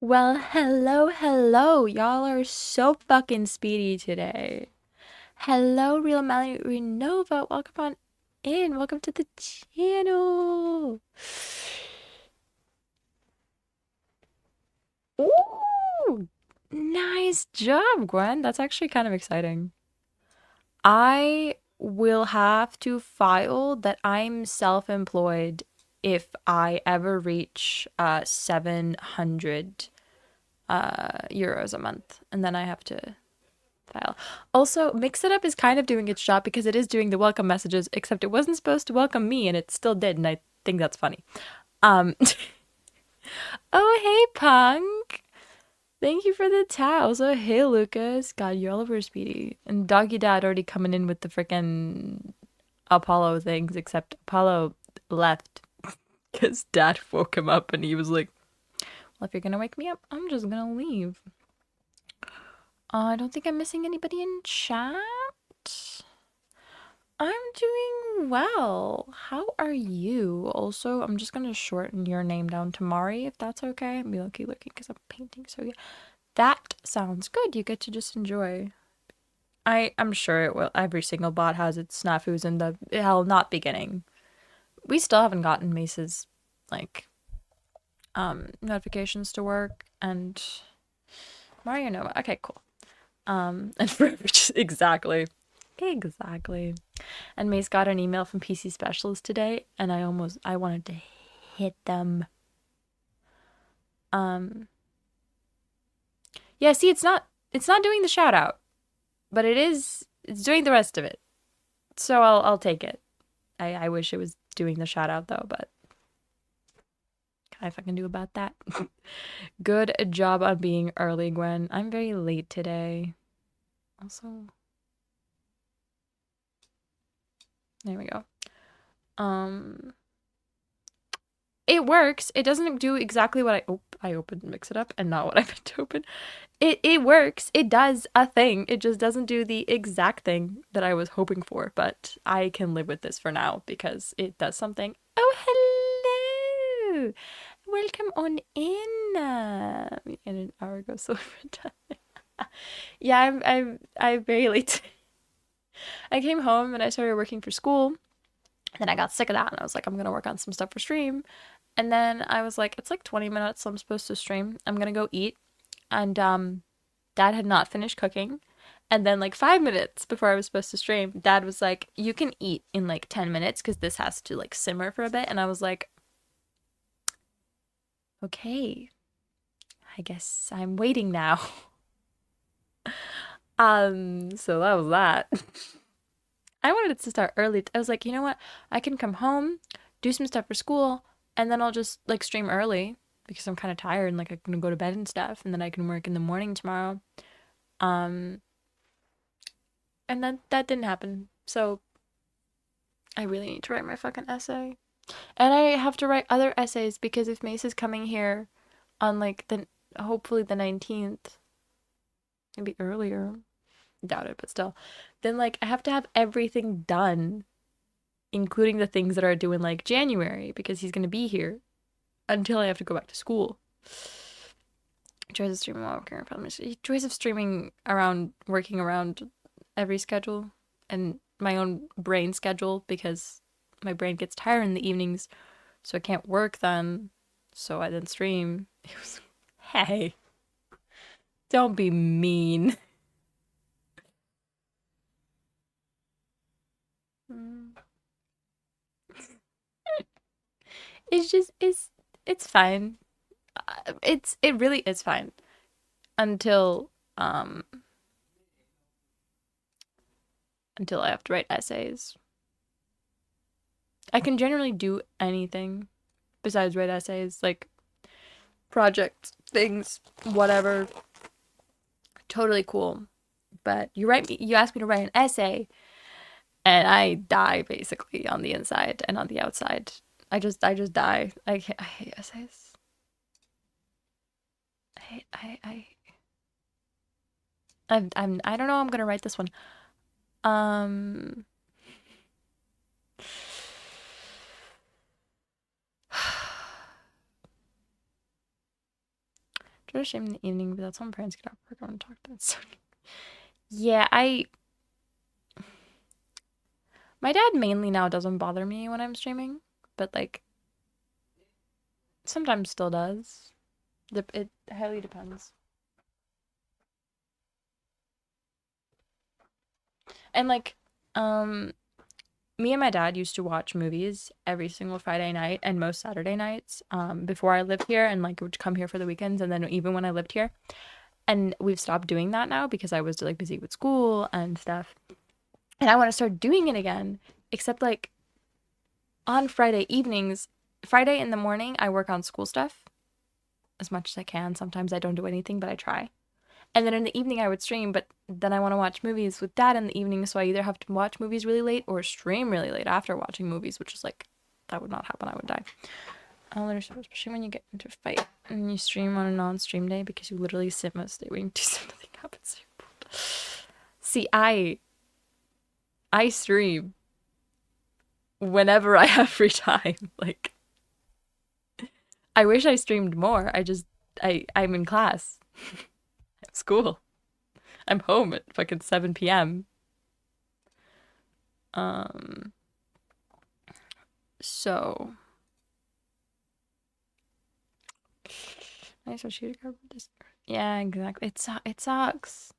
Well, hello. Y'all are so fucking speedy today. Hello, Real Melly Renova. Welcome on in. Welcome to the channel. Ooh, nice job, Gwen. That's actually kind of exciting. I will have to file that I'm self-employed if I ever reach 700 euros a month, and then I have to file. Also, Mix It Up is kind of doing its job because it is doing the welcome messages, except it wasn't supposed to welcome me and it still did, and I think that's funny. Um Oh hey Punk. Thank you for the towels. Oh hey Lucas. God, you're all over Speedy. And Doggy Dad already coming in with the frickin' Apollo things, except Apollo left because Dad woke him up and he was like, well, if you're gonna wake me up, I'm just gonna leave. I don't think I'm missing anybody in chat. I'm doing well. How are you? Also, I'm just gonna shorten your name down to Mari if that's okay. I'm looking because I'm painting. So yeah, that sounds good. You get to just enjoy. I'm sure it will. Every single bot has its snafus in the hell not beginning. We still haven't gotten Mace's like notifications to work and Mario Nova. Okay, cool. And for exactly. Exactly. And Mace got an email from PC Specialist today, and I wanted to hit them. Um, yeah, see, it's not doing the shout out, but it's doing the rest of it. So I'll take it. I wish it was doing the shout out though, but can I fucking do about that? Good job on being early, Gwen. I'm very late today. Also, there we go. Um, it works. It doesn't do exactly what I opened Mix It Up and not what I meant to open. It works. It does a thing. It just doesn't do the exact thing that I was hoping for, but I can live with this for now because it does something. Oh, hello. Welcome on in. And an hour ago, so yeah, I'm very late. I came home and I started working for school. And then I got sick of that and I was like, I'm gonna work on some stuff for stream. And then I was like, it's like 20 minutes, so I'm supposed to stream. I'm gonna go eat. And Dad had not finished cooking. And then like 5 minutes before I was supposed to stream, Dad was like, you can eat in like 10 minutes because this has to like simmer for a bit. And I was like, okay, I guess I'm waiting now. So that was that. I wanted it to start early. I was like, you know what? I can come home, do some stuff for school, and then I'll just like stream early because I'm kind of tired and like I can go to bed and stuff, and then I can work in the morning tomorrow. Um, and then that didn't happen. So I really need to write my fucking essay. And I have to write other essays because if Mace is coming here on like the hopefully the 19th, maybe earlier, doubt it, but still, then like I have to have everything done, including the things that are due in like January because he's gonna be here until I have to go back to school. Joys of streaming while working around joys of streaming around working around every schedule and my own brain schedule because my brain gets tired in the evenings, so I can't work then. So I then stream. It was, hey, don't be mean. It's just it's fine. It really is fine until um until I have to write essays. I can generally do anything besides write essays, like projects, things, whatever. Totally cool. But you asked me to write an essay, and I die basically on the inside and on the outside. I just die. I hate essays. I I don't know how I'm gonna write this one. Um, Go to stream in the evening, but that's when parents get off work. I want to talk to them. So yeah, my dad mainly now doesn't bother me when I'm streaming, but like sometimes still does. It highly depends. And like, um, me and my dad used to watch movies every single Friday night and most Saturday nights, before I lived here, and like would come here for the weekends, and then even when I lived here. And we've stopped doing that now because I was like busy with school and stuff. And I want to start doing it again, except like on Friday evenings, Friday in the morning, I work on school stuff as much as I can. Sometimes I don't do anything, but I try. And then in the evening, I would stream, but then I want to watch movies with dad in the evening, so I either have to watch movies really late or stream really late after watching movies, which is like, that would not happen. I would die. Especially when you get into a fight and you stream on a non-stream day because you literally sit most day waiting to see nothing happens. See, I stream whenever I have free time. Like, I wish I streamed more. I'm in class. School. I'm home at fucking 7 p.m. Um, so nice you to cover this. Yeah, exactly. It sucks.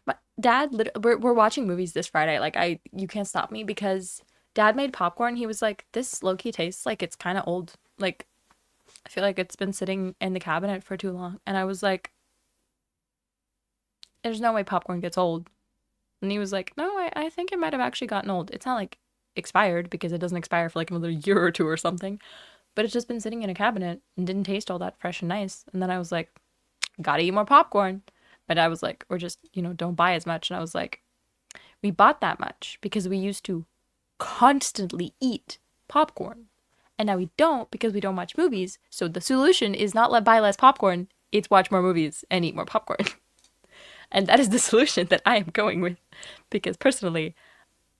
But we're watching movies this Friday. Like you can't stop me because dad made popcorn. He was like, "This low key tastes like it's kind of old. Like I feel like it's been sitting in the cabinet for too long." And I was like, "There's no way popcorn gets old." And he was like, "No, I think it might have actually gotten old. It's not like expired because it doesn't expire for like another year or two or something, but it's just been sitting in a cabinet and didn't taste all that fresh and nice." And then I was like, "Gotta eat more popcorn." But I was like, or just, don't buy as much. And I was like, we bought that much because we used to constantly eat popcorn. And now we don't because we don't watch movies. So the solution is not buy less popcorn, it's watch more movies and eat more popcorn. And that is the solution that I am going with because personally,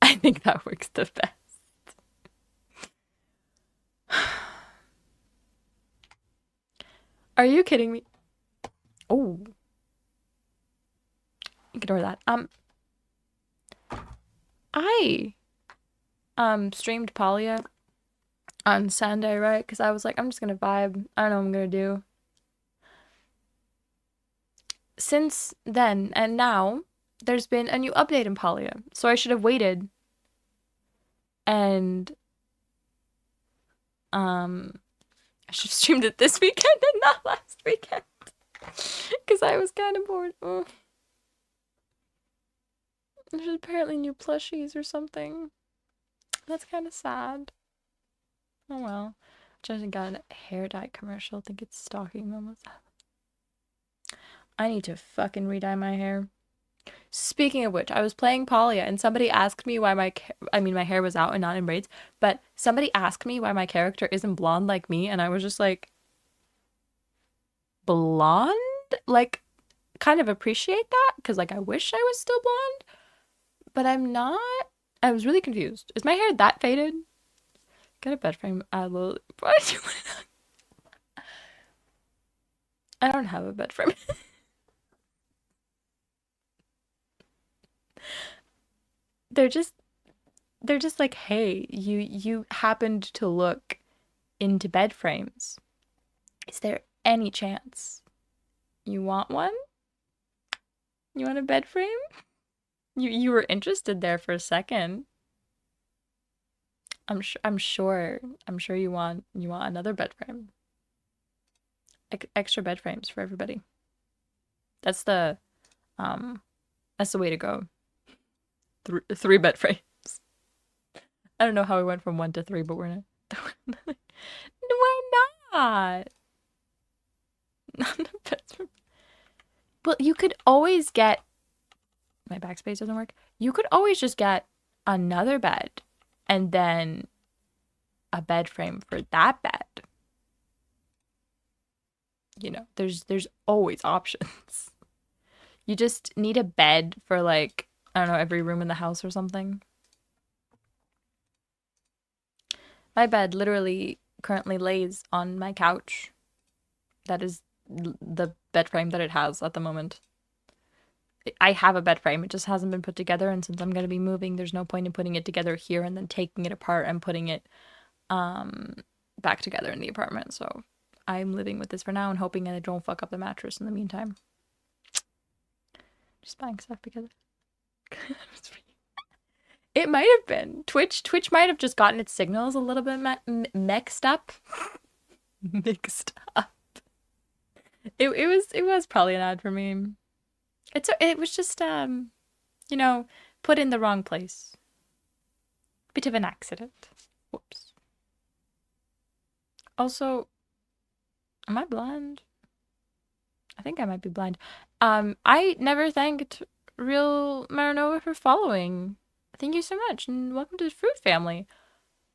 I think that works the best. Are you kidding me? Oh, ignore that. I streamed Palia on Sunday, right? Because I was like, I'm just gonna vibe. I don't know what I'm gonna do. Since then and now, there's been a new update in Palia, so I should have waited and I should have streamed it this weekend and not last weekend because I was kind of bored. Oh. There's apparently new plushies or something. That's kind of sad. Oh well. Just got a hair dye commercial. I think it's stalking them. I need to fucking re-dye my hair. Speaking of which, I was playing Palia and somebody asked me why my hair was out and not in braids, but somebody asked me why my character isn't blonde like me, and I was just like, blonde? Like, kind of appreciate that because like I wish I was still blonde, but I'm not. I was really confused. Is my hair that faded? Get a bed frame. Why did you put it on? I don't have a bed frame. they're just they're just like, hey, you happened to look into bed frames. Is there any chance you want one? You want a bed frame? You were interested there for a second. I'm sure you want another bed frame. Extra bed frames for everybody. That's the way to go. Three bed frames. I don't know how we went from 1 to 3, but we're not. Why not? Not a bed frame. Well, you could always get. My backspace doesn't work. You could always just get another bed and then a bed frame for that bed. There's always options. You just need a bed for like, I don't know, every room in the house or something. My bed literally currently lays on my couch. That is the bed frame that it has at the moment. I have a bed frame. It just hasn't been put together, and since I'm going to be moving, there's no point in putting it together here and then taking it apart and putting it um back together in the apartment. So I'm living with this for now and hoping that I don't fuck up the mattress in the meantime. Just buying stuff because it might have been Twitch might have just gotten its signals a little bit mixed up. Mixed up. It was probably an ad for me. It was just you know, put in the wrong place. Bit of an accident. Whoops. Also, am I blind? I think I might be blind. I never thanked Real Marinova for following. Thank you so much, and welcome to the Fruit family.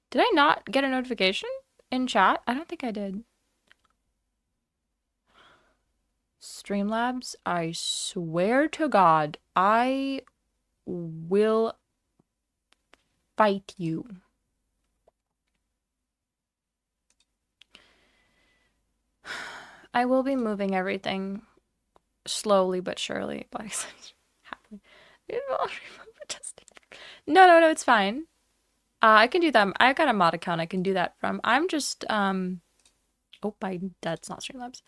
Did I not get a notification in chat? I don't think I did. Streamlabs, I swear to God, I will fight you. I will be moving everything slowly but surely. No, it's fine. I can do that. I got a mod account I can do that from. I'm just oh, that's not Streamlabs.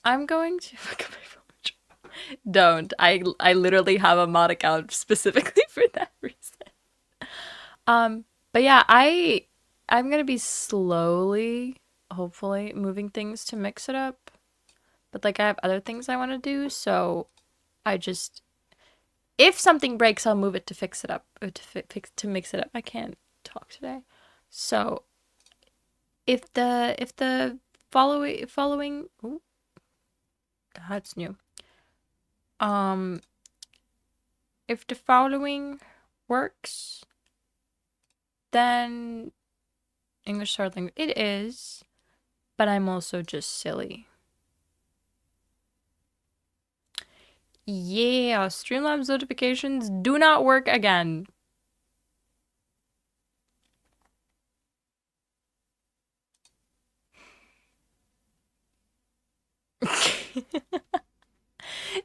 I'm going to fuck up my phone. Don't. I literally have a mod account specifically for that reason. But yeah, I'm gonna be slowly, hopefully, moving things to mix it up. But like I have other things I want to do, so I just if something breaks, I'll move it to fix it up, to mix it up. I can't talk today. So if the following ooh, that's new. If the following works, then English third language. It is, but I'm also just silly. Yeah, Streamlabs notifications do not work again.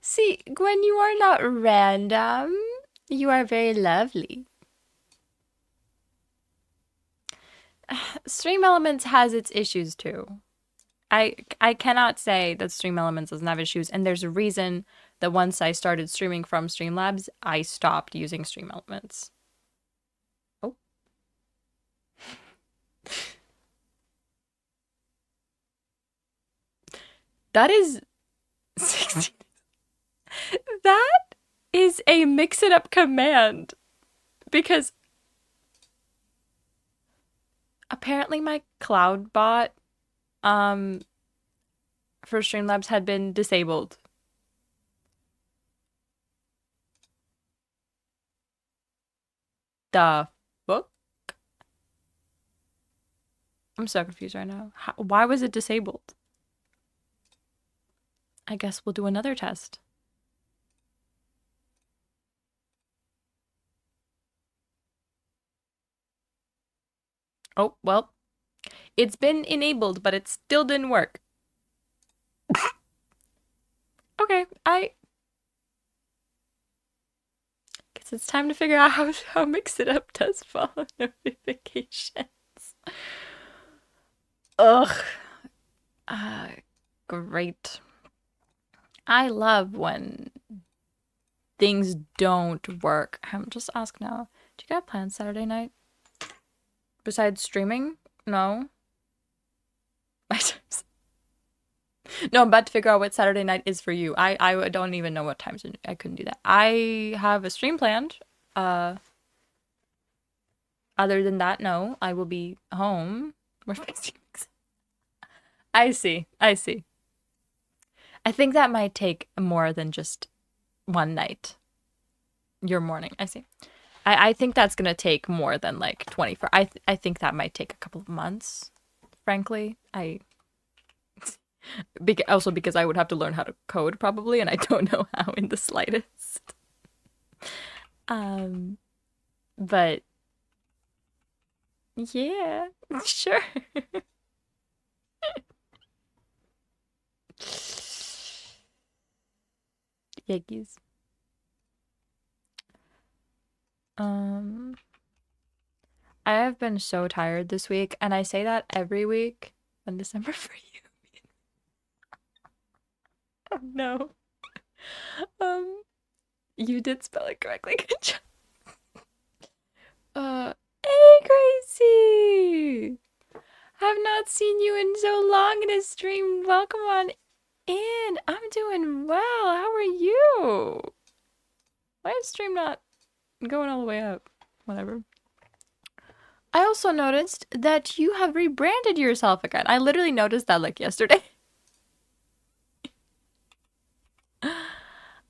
See, Gwen, you are not random. You are very lovely. Stream Elements has its issues too. I cannot say that Stream Elements doesn't have issues, and there's a reason that once I started streaming from Streamlabs, I stopped using Stream Elements. Oh. That is 16. That is a mix it up command because apparently my cloud bot for Streamlabs had been disabled. The fuck? I'm so confused right now. Why was it disabled? I guess we'll do another test. Oh, well. It's been enabled, but it still didn't work. Okay, I guess it's time to figure out how Mix It Up does follow notifications. Ugh. Great. I love when things don't work. I'm just ask now. Do you got plans Saturday night? Besides streaming? No. No, I'm about to figure out what Saturday night is for you. I don't even know what times I couldn't do that. I have a stream planned. Other than that, no. I will be home. We're fixing. I see. I think that might take more than just one night. Your morning. I see. I think that's gonna take more than like 24. I think that might take a couple of months. Frankly, also because I would have to learn how to code probably, and I don't know how in the slightest. But yeah, sure. Yankees. Um, I have been so tired this week, and I say that every week. On December for you. Oh no. Um, you did spell it correctly. Good job. Hey Gracie! I've not seen you in so long in a stream. Welcome on in. I'm doing well. How are you? Why is stream not going all the way up? Whatever. I also noticed that you have rebranded yourself again. I literally noticed that like yesterday.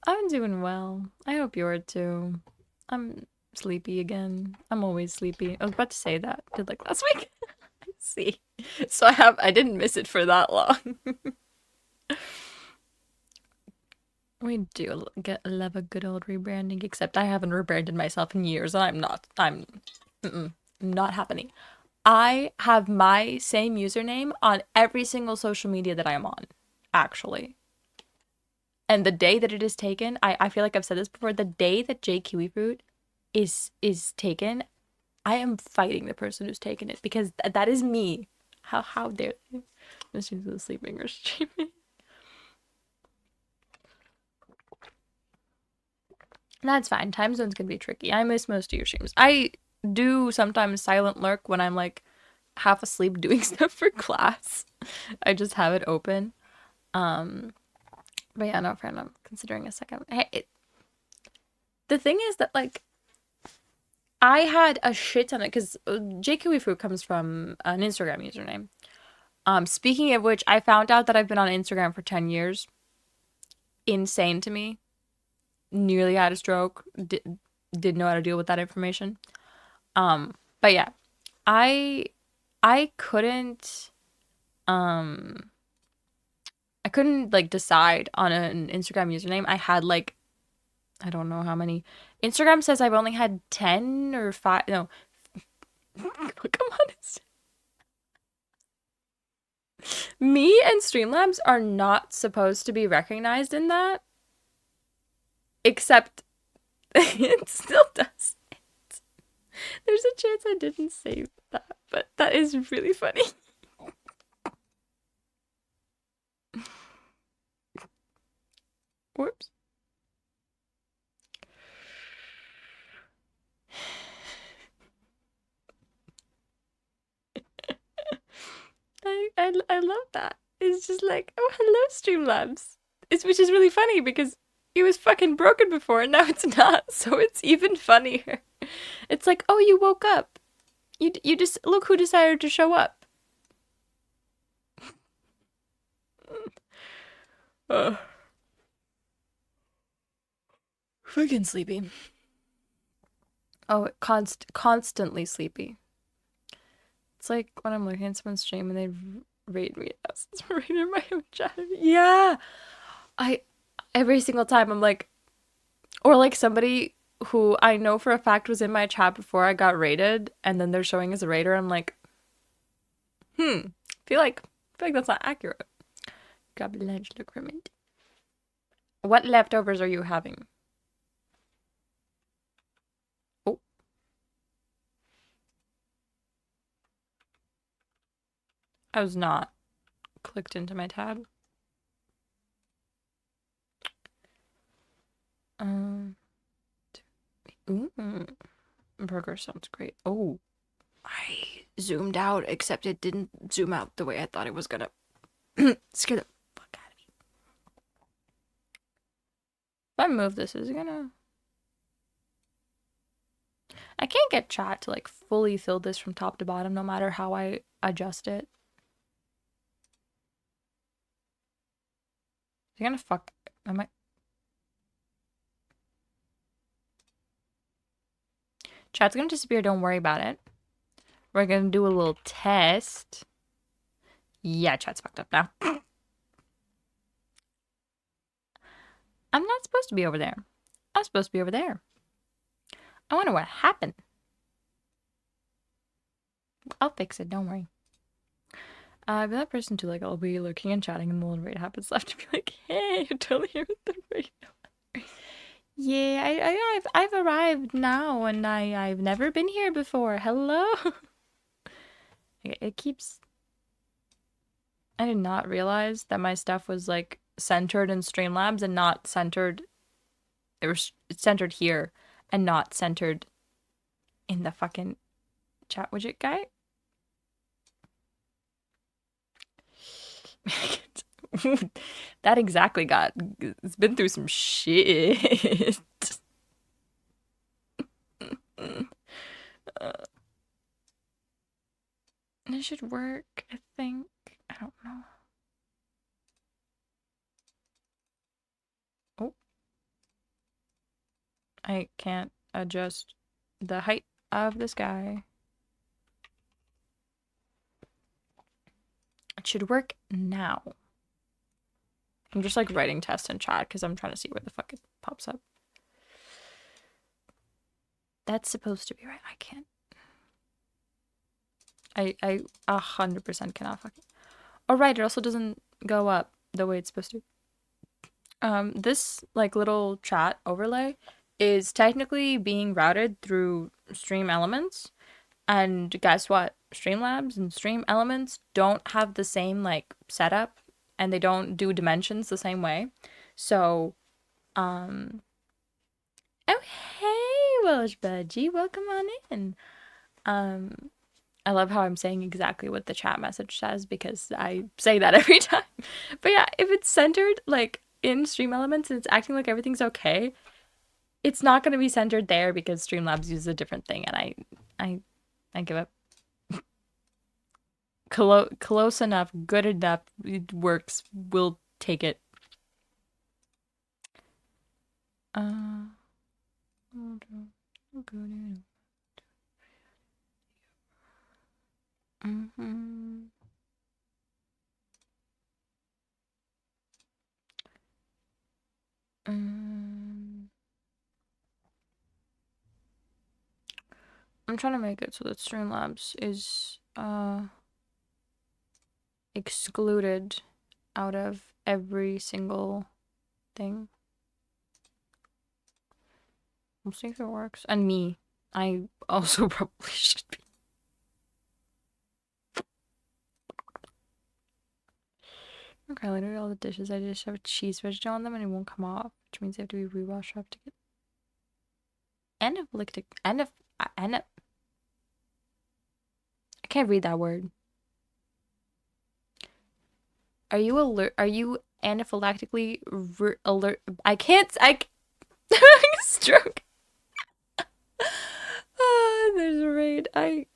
I'm doing well. I hope you are too. I'm sleepy again. I'm always sleepy. I was about to say that. Did like last week. See. So I didn't miss it for that long. We do love a good old rebranding, except I haven't rebranded myself in years, and I'm not happening. I have my same username on every single social media that I am on, actually. And the day that it is taken, I feel like I've said this before, the day that Jaykiwifruit is taken, I am fighting the person who's taken it because that is me. How dare they? This is sleeping or streaming. That's fine. Time zones can be tricky. I miss most of your streams. I do sometimes silent lurk when I'm like half asleep doing stuff for class. I just have it open. But yeah, no, friend, I'm considering a second. Hey, the thing is that like I had a shit ton of because Jaykiwifruit comes from an Instagram username. Speaking of which, I found out that I've been on Instagram for 10 years. Insane to me. Nearly had a stroke. Didn't know how to deal with that information. But yeah, I I couldn't um I couldn't like decide on an Instagram username. I had like I don't know how many. Instagram says I've only had 10 or 5. No. Come on. Me and Streamlabs are not supposed to be recognized in that. Except it still does. There's a chance I didn't save that, but that is really funny. Whoops. I love that. It's just like, oh, hello, Streamlabs. Which is really funny because it was fucking broken before and now it's not, so it's even funnier. It's like, oh, you woke up. You just look who decided to show up. Ugh. Freaking sleepy. Oh, constantly sleepy. It's like when I'm looking at someone's stream and they rate me as rated my own chat. Yeah. Every single time I'm like, or like somebody who I know for a fact was in my chat before I got rated, and then they're showing as a rater. I'm like, feel like that's not accurate. Garbage decrement. What leftovers are you having? Oh, I was not clicked into my tab. Um, ooh, burger sounds great. Oh, I zoomed out, except it didn't zoom out the way I thought it was gonna. Scare the fuck out of me. If I move this, is it gonna? I can't get chat to like fully fill this from top to bottom, no matter how I adjust it. Is it gonna fuck? Am I? Chat's gonna disappear. Don't worry about it. We're gonna do a little test. Yeah, chat's fucked up now. I'm not supposed to be over there. I'm supposed to be over there. I wonder what happened. I'll fix it. Don't worry. I've been that person too. Like, I'll be looking and chatting, and the little raid happens left to be like, "Hey, you're totally here with the raid." Yeah, I've arrived now, and I've never been here before. Hello. It keeps. I did not realize that my stuff was like centered in Streamlabs and not centered. It's centered here and not centered in the fucking chat widget guy. That exactly got. It's been through some shit. It should work, I think. I don't know. Oh, I can't adjust the height of this guy. It should work now. I'm just like writing test in chat because I'm trying to see where the fuck it pops up. That's supposed to be right. I can't. I 100% cannot fucking. Oh right, it also doesn't go up the way it's supposed to. This like little chat overlay is technically being routed through Stream Elements, and guess what? Streamlabs and Stream Elements don't have the same like setup, and they don't do dimensions the same way. So, um, oh hey, Welsh Budgie, welcome on in. Um, I love how I'm saying exactly what the chat message says because I say that every time. But yeah, if it's centered like in Stream Elements and it's acting like everything's okay, it's not going to be centered there because Streamlabs uses a different thing, and I give up. Close enough, good enough, it works. We'll take it. Mm-hmm. I'm trying to make it so that Streamlabs is excluded out of every single thing. We'll see if it works. And me. I also probably should be. Okay, literally all the dishes I just have cheese residue on them and it won't come off, which means they have to be rewashed up to get. Anaphylactic. I can't read that word. Are you alert? Are you anaphylactically alert? I can't. Stroke. There's a raid. I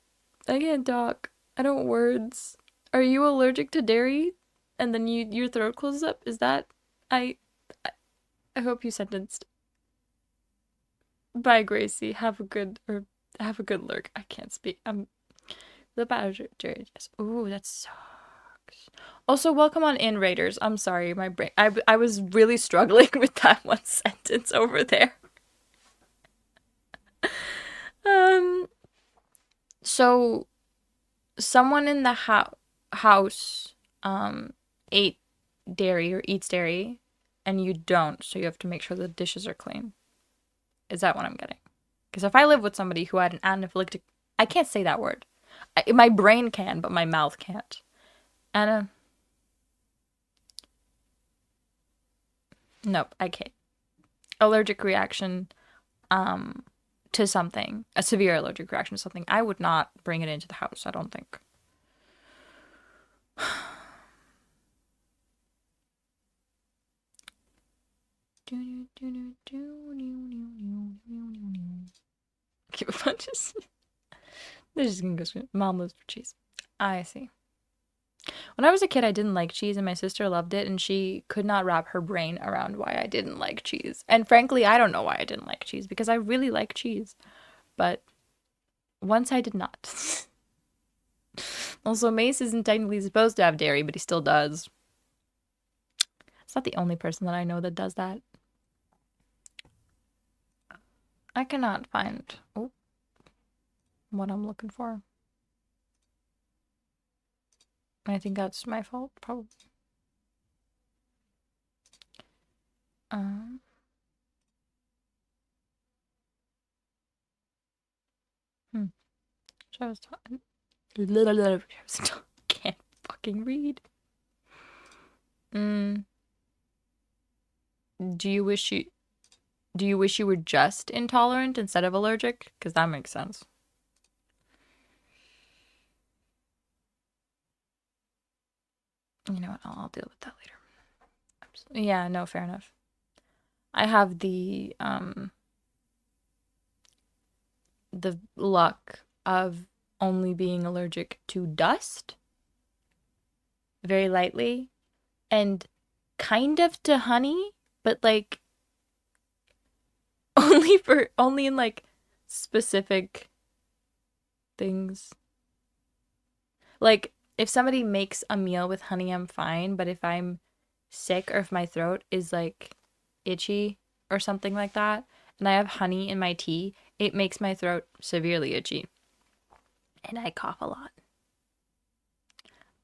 can't talk. I don't words. Are you allergic to dairy? And then your throat closes up? Is that I I hope you sentenced. Bye, Gracie. Have a good lurk. I can't speak. The badger. Yes. Ooh, that sucks. Also, welcome on in, Raiders. I'm sorry, my brain. I was really struggling with that one sentence over there. So someone in the house ate dairy or eats dairy, and you don't, so you have to make sure the dishes are clean. Is that what I'm getting? Because if I live with somebody who had an anaphylactic, I can't say that word. My brain can, but my mouth can't. Anna. Nope, I can't. Allergic reaction to something, a severe allergic reaction to something, I would not bring it into the house, I don't think. Give a punches. They're just gonna go scream. Mom lives for cheese. I see. When I was a kid, I didn't like cheese, and my sister loved it, and she could not wrap her brain around why I didn't like cheese. And frankly, I don't know why I didn't like cheese, because I really like cheese. But once I did not. Also, Mace isn't technically supposed to have dairy, but he still does. It's not the only person that I know that does that. I cannot find what I'm looking for. I think that's my fault, probably. I was talking. Can't fucking read. Mm. Do you wish you were just intolerant instead of allergic? Because that makes sense. You know what? I'll deal with that later. Yeah, no, fair enough. I have the luck of only being allergic to dust very lightly and kind of to honey, but like only in like specific things. Like if somebody makes a meal with honey, I'm fine, but if I'm sick or if my throat is like itchy or something like that, and I have honey in my tea, it makes my throat severely itchy. And I cough a lot.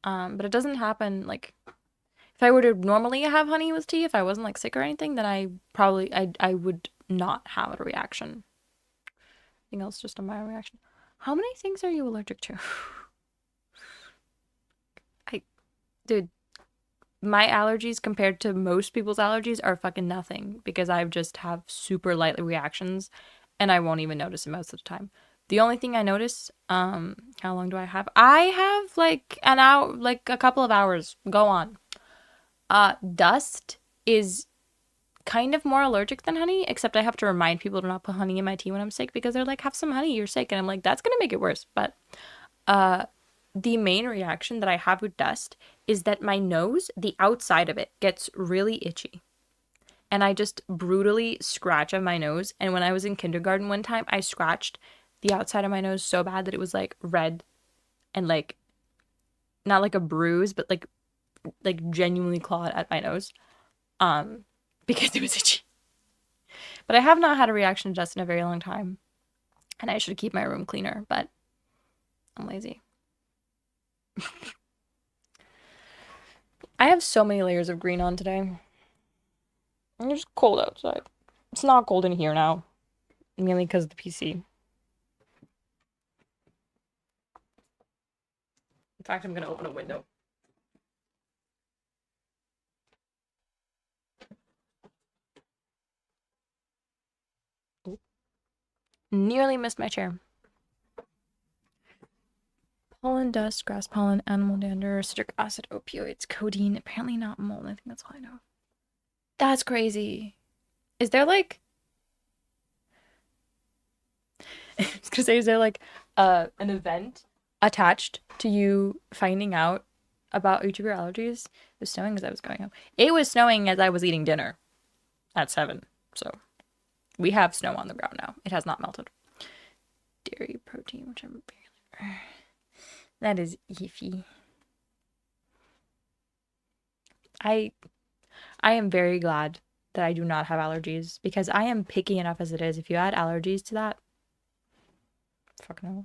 But it doesn't happen like if I were to normally have honey with tea, if I wasn't like sick or anything, then I would not have a reaction. Anything else, just a mild reaction. How many things are you allergic to? Dude, my allergies compared to most people's allergies are fucking nothing because I just have super light reactions and I won't even notice it most of the time. The only thing I notice, how long do I have? I have like an hour, like a couple of hours. Go on. Dust is kind of more allergic than honey, except I have to remind people to not put honey in my tea when I'm sick because they're like, have some honey, you're sick. And I'm like, that's gonna make it worse. But the main reaction that I have with dust is that my nose, the outside of it, gets really itchy. And I just brutally scratch on my nose. And when I was in kindergarten one time, I scratched the outside of my nose so bad that it was like red and like not like a bruise, but like genuinely clawed at my nose. Because it was itchy. But I have not had a reaction to dust in a very long time. And I should keep my room cleaner, but I'm lazy. I have so many layers of green on today. It's just cold outside. It's not cold in here now. Mainly because of the PC. In fact, I'm going to open a window. Ooh. Nearly missed my chair. Pollen, dust, grass pollen, animal dander, citric acid, opioids, codeine. Apparently not mold. I think that's all I know. That's crazy. Is there like... I was gonna say, is there like an event attached to you finding out about each of your allergies? It was snowing as I was going home. It was snowing as I was eating dinner at 7. So we have snow on the ground now. It has not melted. Dairy, protein, which I'm barely... That is iffy. I am very glad that I do not have allergies because I am picky enough as it is. If you add allergies to that, fuck no.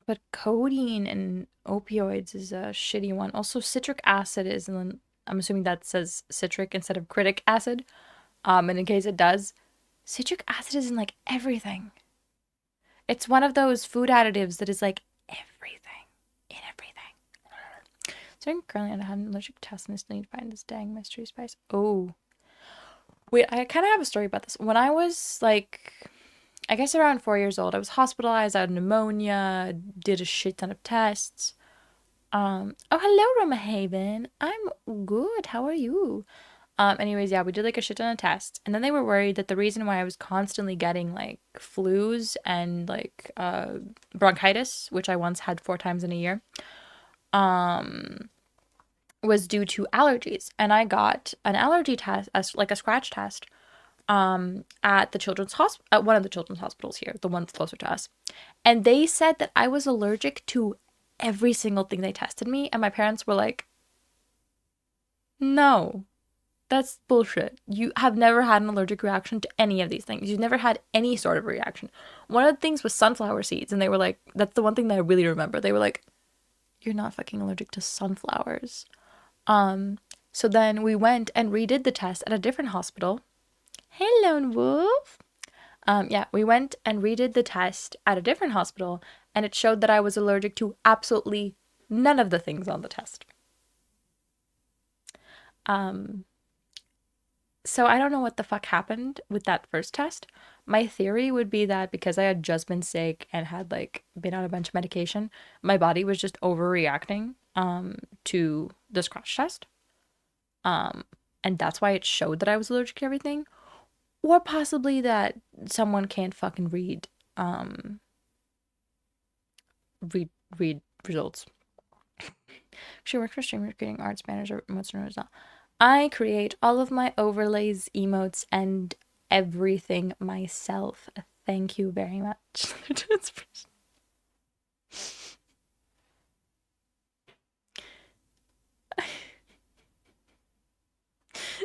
But codeine and opioids is a shitty one. Also, citric acid is, and then I'm assuming that says citric instead of critic acid. And in case it does, citric acid is in like everything. It's one of those food additives that is like everything. In everything. So I'm currently on an allergic test and I still need to find this dang mystery spice. Oh. Wait, I kind of have a story about this. When I was like, I guess around 4 years old, I was hospitalized. I had pneumonia, did a shit ton of tests. Oh, hello, Roma Haven. I'm good. How are you? Anyways, yeah, we did like a shit ton of tests. And then they were worried that the reason why I was constantly getting like flus and like bronchitis, which I once had 4 times in a year, was due to allergies. And I got an allergy test, like a scratch test, at the children's hospital, at one of the children's hospitals here, the one that's closer to us. And they said that I was allergic to every single thing they tested me. And my parents were like, no, that's bullshit. You have never had an allergic reaction to any of these things. You've never had any sort of reaction. One of the things was sunflower seeds. And they were like, that's the one thing that I really remember. They were like, you're not fucking allergic to sunflowers. So then we went and redid the test at a different hospital. Hey, Lone Wolf. Yeah, we went and redid the test at a different hospital, and it showed that I was allergic to absolutely none of the things on the test. Um, so I don't know what the fuck happened with that first test. My theory would be that because I had just been sick and had like been on a bunch of medication, my body was just overreacting to the scratch test. Um, and that's why it showed that I was allergic to everything. Or possibly that someone can't fucking um read read results. She worked for streamers creating arts manager most known as that. I create all of my overlays, emotes, and everything myself. Thank you very much.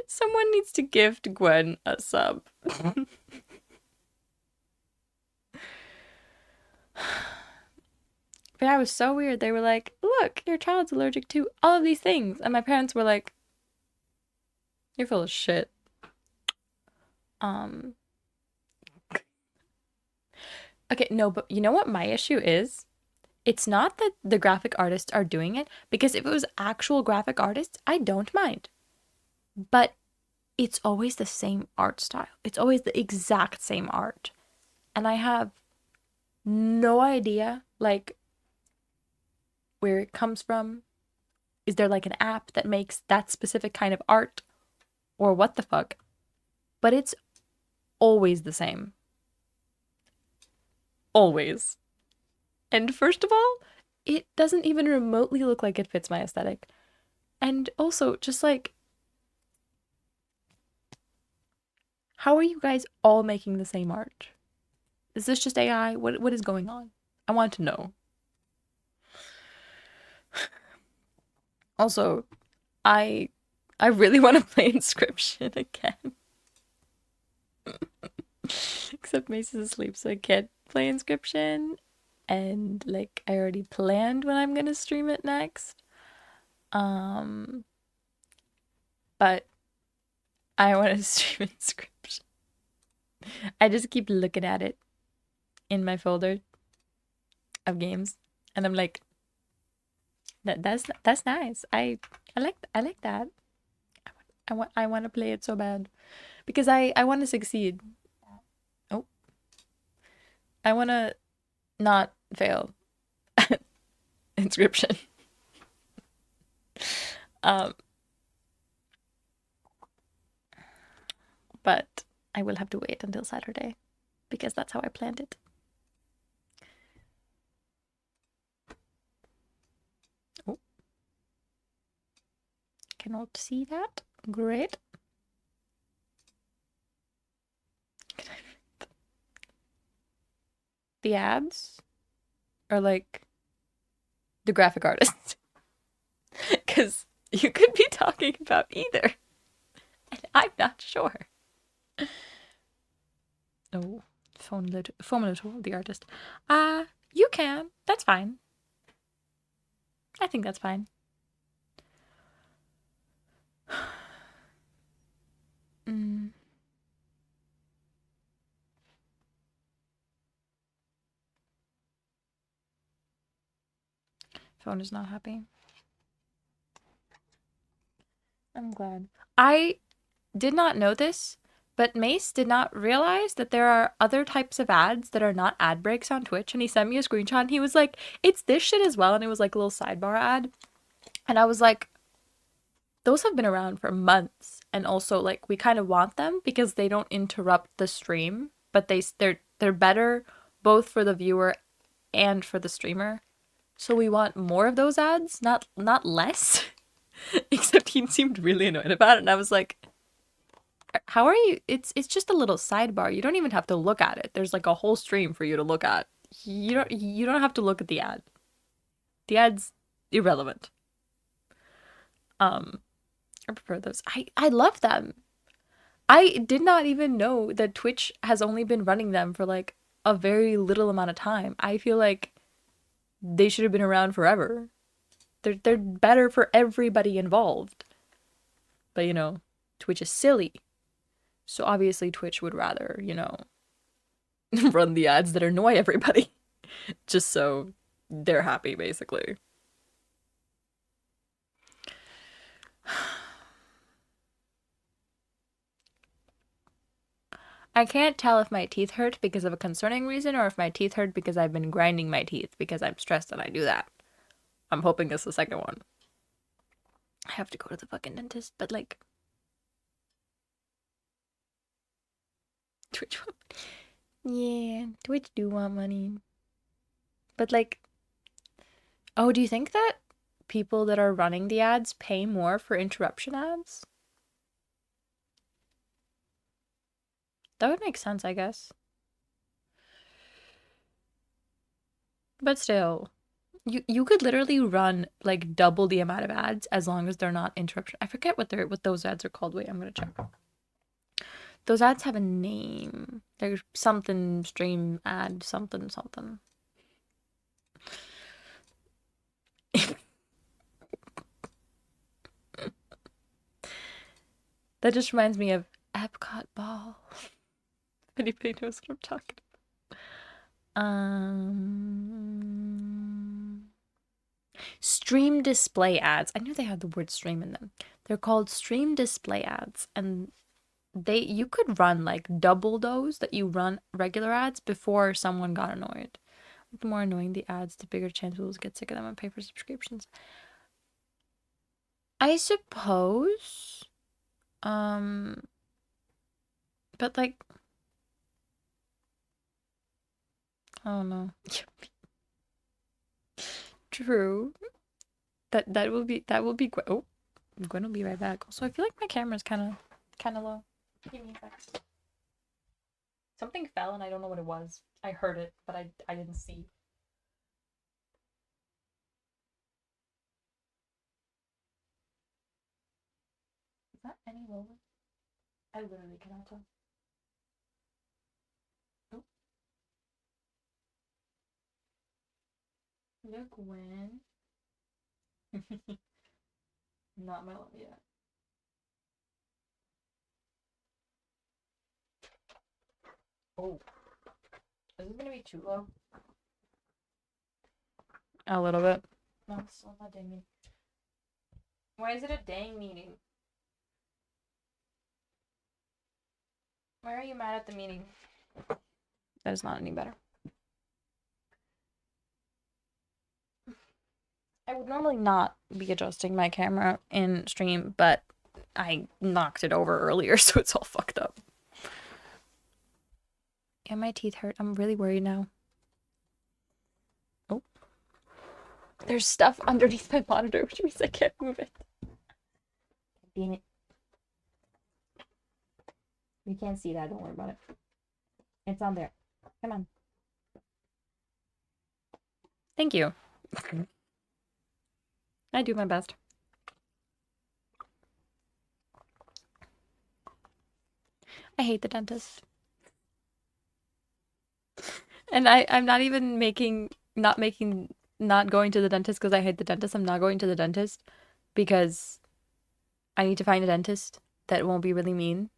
Someone needs to gift Gwen a sub. But I was so weird. They were like, look, your child's allergic to all of these things. And my parents were like, you're full of shit. Um, okay, no, but you know what my issue is? It's not that the graphic artists are doing it, because if it was actual graphic artists, I don't mind. But it's always the same art style. It's always the exact same art. And I have no idea, like, where it comes from. Is there like an app that makes that specific kind of art? Or what the fuck? But it's always the same. Always. And first of all, it doesn't even remotely look like it fits my aesthetic. And also, just like, how are you guys all making the same art? Is this just AI? What is going on? I want to know. Also, I I really want to play Inscription again. Except Mace is asleep, so I can't play Inscription. And like I already planned when I'm gonna stream it next. Um, but I want to stream Inscription. I just keep looking at it in my folder of games, and I'm like, that's nice. I like that. I want to play it so bad because I want to succeed. Oh, I want to not fail. Inscription. Um, but I will have to wait until Saturday because that's how I planned it. Oh, cannot see that. Great. The ads are like the graphic artist because you could be talking about either, and I'm not sure. Oh, Formulator, the artist. You can. That's fine. I think that's fine. Mm. Phone is not happy. I'm glad. I did not know this, but Mace did not realize that there are other types of ads that are not ad breaks on Twitch. And he sent me a screenshot and he was like, it's this shit as well. And it was like a little sidebar ad. And I was like, those have been around for months. And also, like, we kind of want them because they don't interrupt the stream, but they're better both for the viewer and for the streamer. So we want more of those ads, not less. Except he seemed really annoyed about it, and I was like, "How are you? It's just a little sidebar. You don't even have to look at it. There's like a whole stream for you to look at. You don't have to look at the ad. The ad's irrelevant." Um, I prefer those. I love them. I did not even know that Twitch has only been running them for like a very little amount of time. I feel like they should have been around forever. They're better for everybody involved. But you know, Twitch is silly. So obviously Twitch would rather, you know, run the ads that annoy everybody just so they're happy, basically. I can't tell if my teeth hurt because of a concerning reason or if my teeth hurt because I've been grinding my teeth because I'm stressed and I do that. I'm hoping it's the second one. I have to go to the fucking dentist, but like, Twitch. Yeah, Twitch do want money. But like, oh, do you think that people that are running the ads pay more for interruption ads? That would make sense, I guess. But still, you could literally run like double the amount of ads as long as they're not interruption. I forget what those ads are called. Wait, I'm gonna check. Those ads have a name. There's something stream ad something something. That just reminds me of Epcot Ball. If anybody knows what I'm talking about. Stream display ads. I knew they had the word stream in them. They're called stream display ads, and you could run like double those that you run regular ads before someone got annoyed. The more annoying the ads, the bigger chance we'll get sick of them and pay for subscriptions. I suppose. But like, I don't know. True. That will be oh, I'm gonna be right back. Also, I feel like my camera's kind of low. Give me a sec. Something fell and I don't know what it was. I heard it, but I didn't see. Is that any lower? I literally cannot tell. Oh, look when. Not my low yet. Oh, is this gonna be too low? A little bit. No, it's still not dang meeting. Why is it a dang meeting? Why are you mad at the meeting? That is not any better. I would normally not be adjusting my camera in stream, but I knocked it over earlier, so it's all fucked up. Yeah, my teeth hurt. I'm really worried now. Oh. There's stuff underneath my monitor, which means I can't move it. Damn it. You can't see that. Don't worry about it. It's on there. Come on. Thank you. I do my best. I hate the dentist. And I'm not even not going to the dentist because I hate the dentist. I'm not going to the dentist because I need to find a dentist that won't be really mean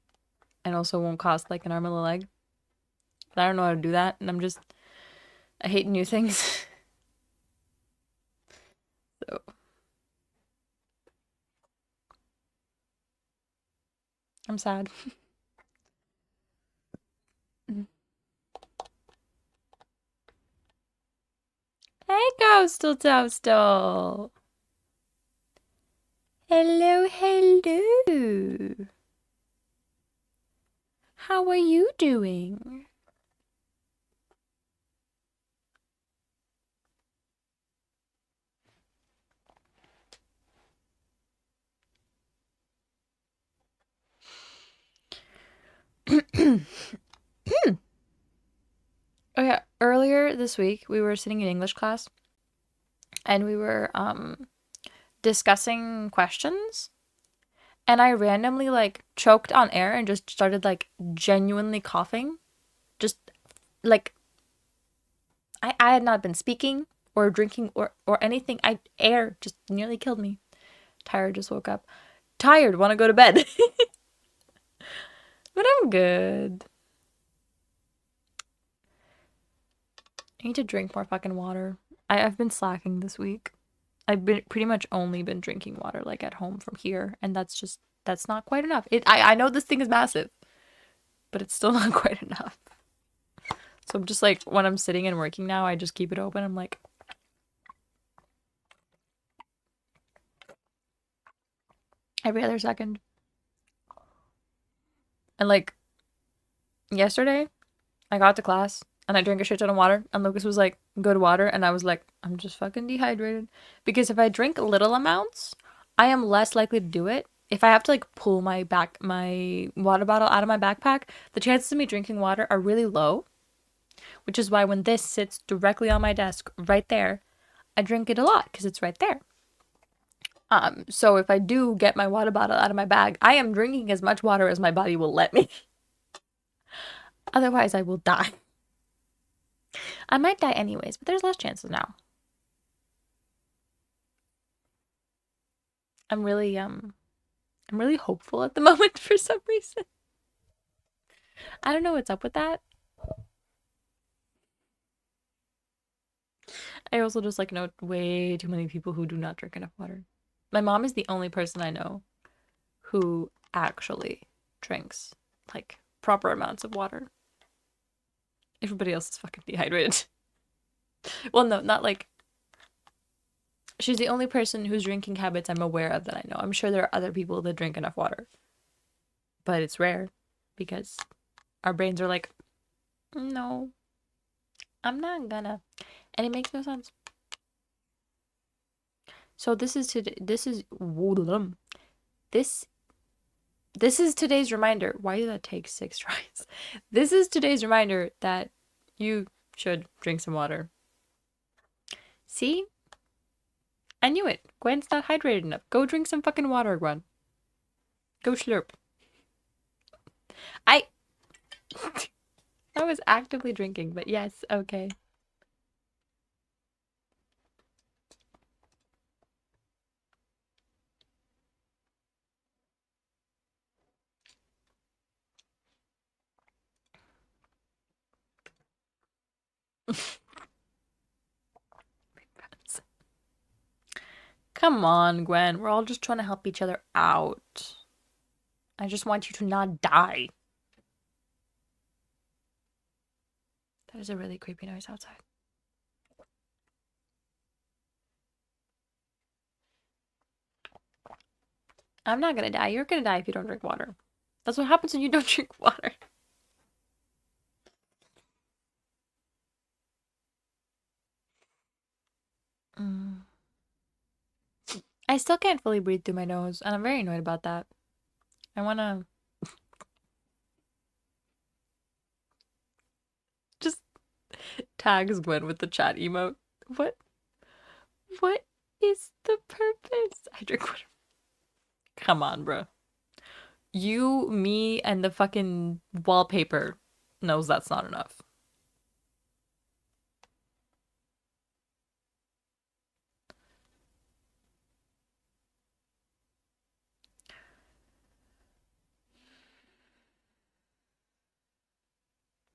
and also won't cost like an arm and a leg. But I don't know how to do that, and I hate new things. So I'm sad. Hey, Coastal Toastal. Hello, hello. How are you doing? Oh yeah, earlier this week we were sitting in English class and we were discussing questions, and I randomly like choked on air and just started like genuinely coughing. Just like I had not been speaking or drinking or anything. Air just nearly killed me. Tired, just woke up. Tired, want to go to bed. But I'm good. I need to drink more fucking water. I've been slacking this week. I've been pretty much only been drinking water like at home from here, and that's not quite enough. I know this thing is massive, but it's still not quite enough. So I'm just like when I'm sitting and working now, I just keep it open. I'm like every other second. And like yesterday, I got to class and I drank a shit ton of water, and Lucas was like, "Good water," and I was like, "I'm just fucking dehydrated," because if I drink little amounts, I am less likely to do it. If I have to like pull my water bottle out of my backpack, the chances of me drinking water are really low, which is why when this sits directly on my desk right there, I drink it a lot because it's right there. So if I do get my water bottle out of my bag, I am drinking as much water as my body will let me. Otherwise, I will die. I might die anyways, but there's less chances now. I'm really I'm really hopeful at the moment for some reason. I don't know what's up with that. I also just like know way too many people who do not drink enough water. My mom is the only person I know who actually drinks like proper amounts of water. Everybody else is fucking dehydrated. Well, no, not like she's the only person whose drinking habits I'm aware of that I know. I'm sure there are other people that drink enough water, but it's rare because our brains are like, no, I'm not gonna. And it makes no sense. So this this is today's reminder. Why did that take 6 tries? This is today's reminder that you should drink some water. See? I knew it. Gwen's not hydrated enough. Go drink some fucking water, Gwen. Go slurp. I I was actively drinking, but yes, okay. Come on, Gwen. We're all just trying to help each other out. I just want you to not die. That is a really creepy noise outside. I'm not gonna die. You're gonna die if you don't drink water. That's what happens when you don't drink water. Mm. I still can't fully breathe through my nose, and I'm very annoyed about that. I wanna just tags Gwen with the chat emote. What? What is the purpose? I drink water. Come on, bro. You, me, and the fucking wallpaper knows that's not enough.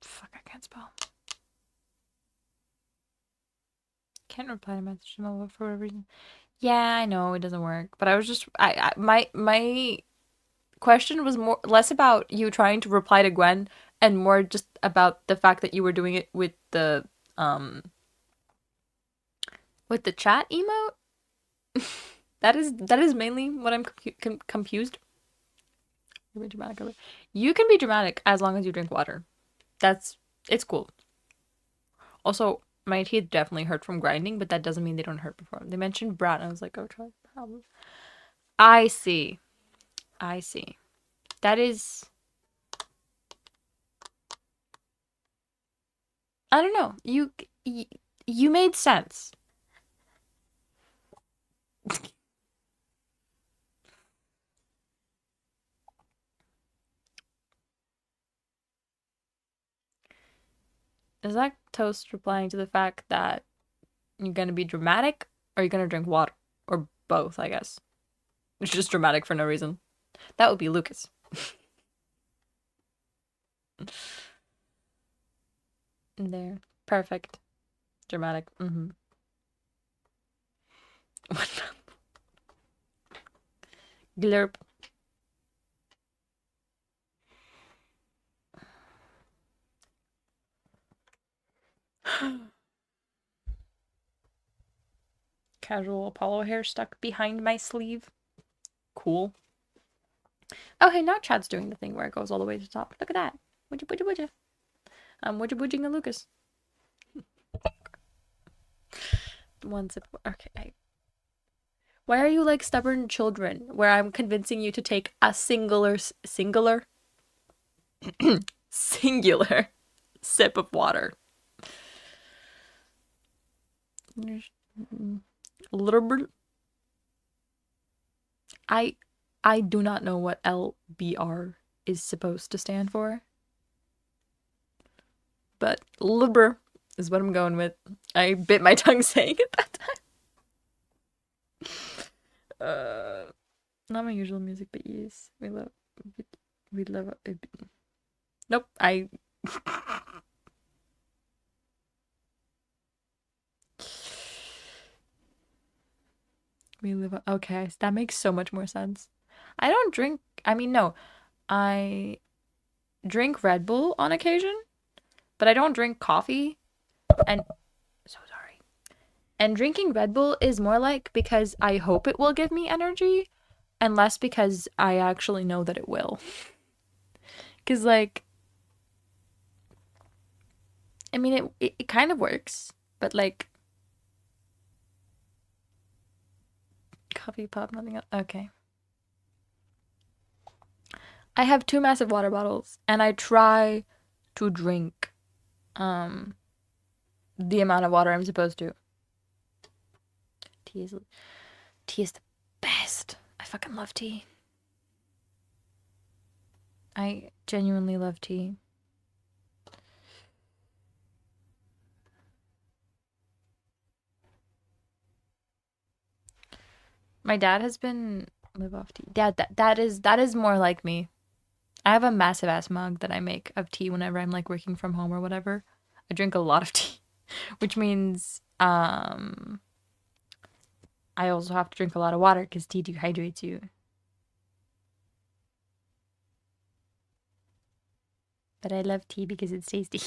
Fuck, I can't spell. Can't reply to message for whatever reason. Yeah, I know it doesn't work, but I was just my question was more less about you trying to reply to Gwen and more just about the fact that you were doing it um with the chat emote. That is mainly what I'm confused. You're dramatic over. You can be dramatic as long as you drink water. It's cool. Also, my teeth definitely hurt from grinding, but that doesn't mean they don't hurt before. They mentioned brown, and I was like, oh, try problem. I see. I see. That is. I don't know. You made sense. Is that toast replying to the fact that you're gonna be dramatic or you're gonna drink water? Or both, I guess. It's just dramatic for no reason. That would be Lucas. There. Perfect. Dramatic. Glurp. Casual Apollo hair stuck behind my sleeve. Cool. Oh, hey, now Chad's doing the thing where it goes all the way to the top. Look at that. Would you? Would you a Lucas? One sip. Okay. Why are you like stubborn children? Where I'm convincing you to take a singular sip of water. A little bit. I do not know what LBR is supposed to stand for, but LBR is what I'm going with. I bit my tongue saying it that time. Not my usual music, but yes, we love it. Nope, we live. Okay, that makes so much more sense. I don't drink. I mean, no, I drink Red Bull on occasion, but I don't drink coffee. And so sorry. And drinking Red Bull is more like because I hope it will give me energy, and less because I actually know that it will. Because like, I mean, it kind of works, but like, coffee, pop, nothing else. Okay. I have 2 massive water bottles, and I try to drink the amount of water I'm supposed to. Tea is the best. I fucking love tea. I genuinely love tea. My dad has been live off tea. Dad, that is more like me. I have a massive ass mug that I make of tea whenever I'm like working from home or whatever. I drink a lot of tea, which means I also have to drink a lot of water because tea dehydrates you. But I love tea because it's tasty.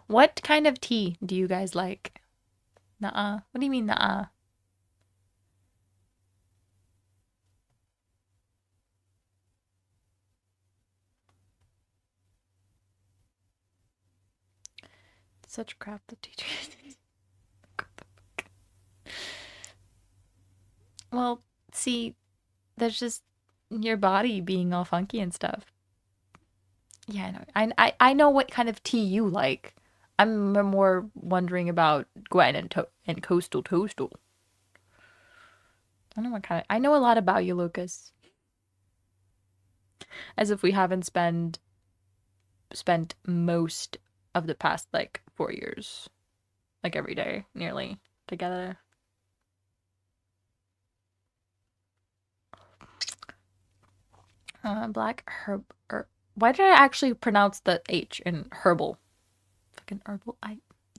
What kind of tea do you guys like? Nuh-uh. What do you mean, nuh-uh? Such crap, the teachers. Well, see, that's just your body being all funky and stuff. Yeah, I know what kind of tea you like. I'm more wondering about Gwen and Coastal Toastal. I don't know what kind of. I know a lot about you, Lucas. As if we haven't spent most of the past like 4 years, like every day, nearly together. Black herb. Why did I actually pronounce the H in herbal? Fucking herbal.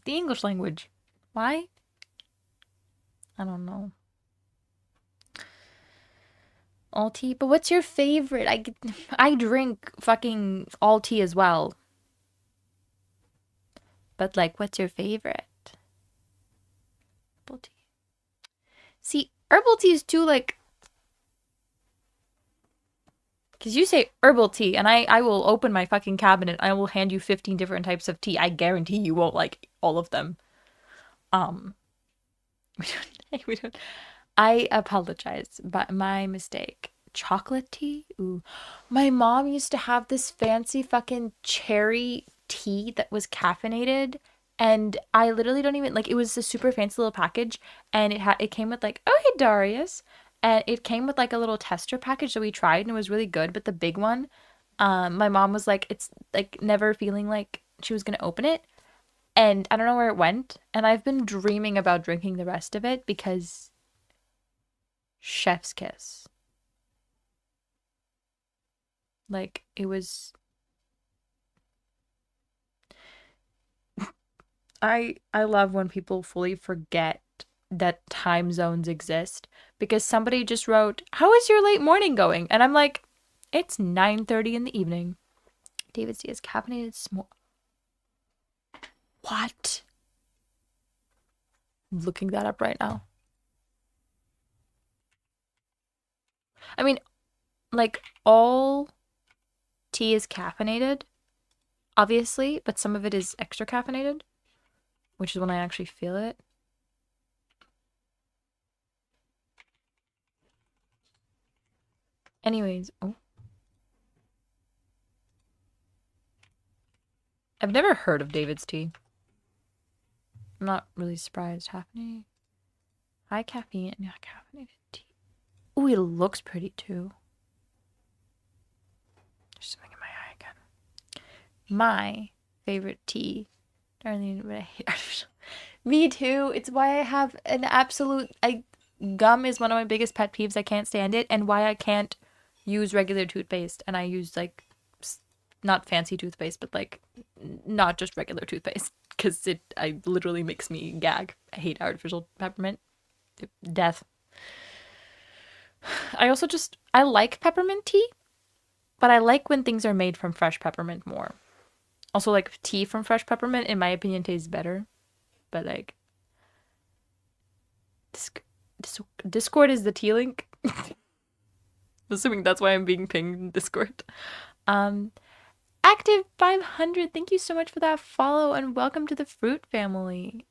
The English language. Why? I don't know. All tea, but what's your favorite? I drink fucking all tea as well. But like, what's your favorite? Herbal tea. See, herbal tea is too like, because you say herbal tea, and I will open my fucking cabinet. I will hand you 15 different types of tea. I guarantee you won't like all of them. Um, we don't. I apologize, but my mistake. Chocolate tea? Ooh. My mom used to have this fancy fucking cherry tea that was caffeinated, and I literally don't even like it was a super fancy little package, and it came with like, oh hey Darius. And it came with like a little tester package that we tried and it was really good, but the big one, my mom was like it's like never feeling like she was gonna open it. And I don't know where it went, and I've been dreaming about drinking the rest of it because chef's kiss. Like it was I love when people fully forget that time zones exist because somebody just wrote, "How is your late morning going?" And I'm like, "It's 9:30 in the evening." David C is caffeinated s'more. What? I'm looking that up right now. I mean, like all tea is caffeinated, obviously, but some of it is extra caffeinated, which is when I actually feel it. Anyways, oh. I've never heard of David's tea. I'm not really surprised. High caffeine and caffeinated tea. Oh, it looks pretty too. There's something in my eye again. My favorite tea. Darling, but I hate artificial. Me too. It's why I have an absolute. Gum is one of my biggest pet peeves. I can't stand it, and why I can't use regular toothpaste. And I use like not fancy toothpaste, but like not just regular toothpaste because I literally makes me gag. I hate artificial peppermint. Death. I like peppermint tea, but I like when things are made from fresh peppermint more. Also, like tea from fresh peppermint, in my opinion, tastes better. But like, Discord is the tea link. Assuming that's why I'm being pinged in Discord. Um, Active 500, thank you so much for that follow and welcome to the fruit family.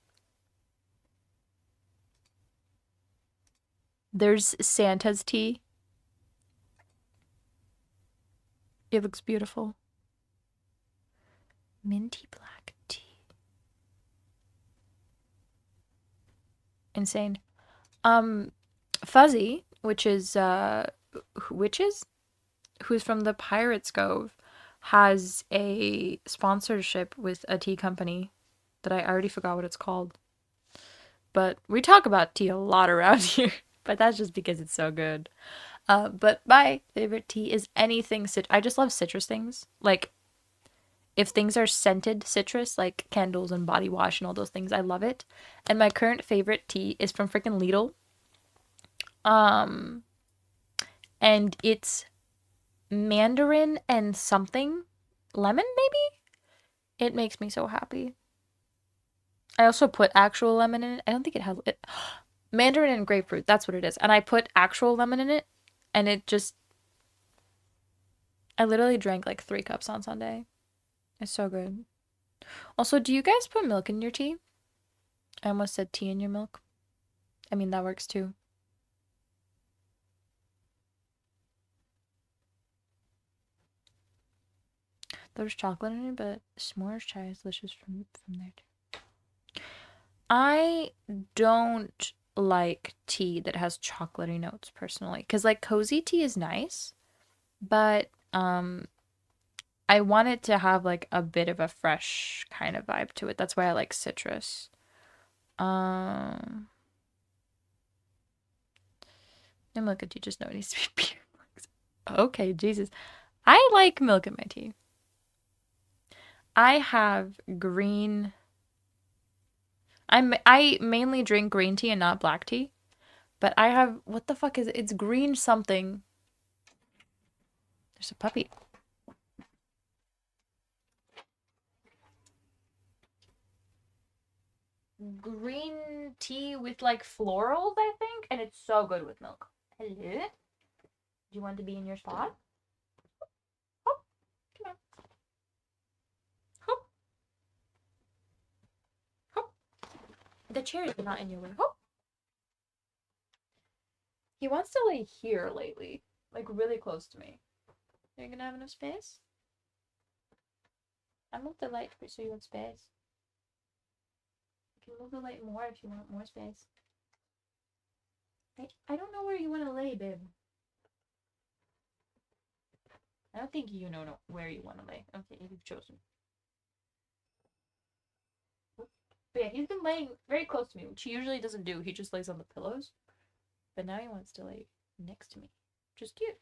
There's Santa's tea. It looks beautiful. Minty black tea. Insane. Fuzzy, who's from the Pirates Cove, has a sponsorship with a tea company that I already forgot what it's called. But we talk about tea a lot around here, but that's just because it's so good. But my favorite tea is anything I just love citrus things. Like if things are scented citrus, like candles and body wash and all those things, I love it. And my current favorite tea is from freaking Lidl. Um, and it's mandarin and something lemon maybe. It makes me so happy. I also put actual lemon in it. I don't think it has it. Mandarin and grapefruit, that's what it is. And I put actual lemon in it, and it just. I literally drank like 3 cups on Sunday. It's so good. Also, do you guys put milk in your tea? I almost said tea in your milk. I mean, that works too. There's chocolate in it, but s'mores chai is delicious from there too. I don't like tea that has chocolatey notes personally, because like cozy tea is nice, but I want it to have like a bit of a fresh kind of vibe to it. That's why I like citrus. Um, and look at you, just know it needs to be pure. Okay, Jesus. I like milk in my tea. I have green. I mainly drink green tea and not black tea, but I have what the fuck is it? It's green something. There's a puppy. Green tea with like florals, I think, and it's so good with milk. Hello. Do you want to be in your spot? Hop, come on. Hop, hop. The chair is not in your way. Hop. He wants to lay here lately, like really close to me. Are you gonna have enough space? I moved the light so you have space. You can move the light more if you want more space. I don't know where you want to lay, babe. I don't think you know where you want to lay. Okay, you've chosen. But yeah, he's been laying very close to me, which he usually doesn't do. He just lays on the pillows. But now he wants to lay next to me, which is cute.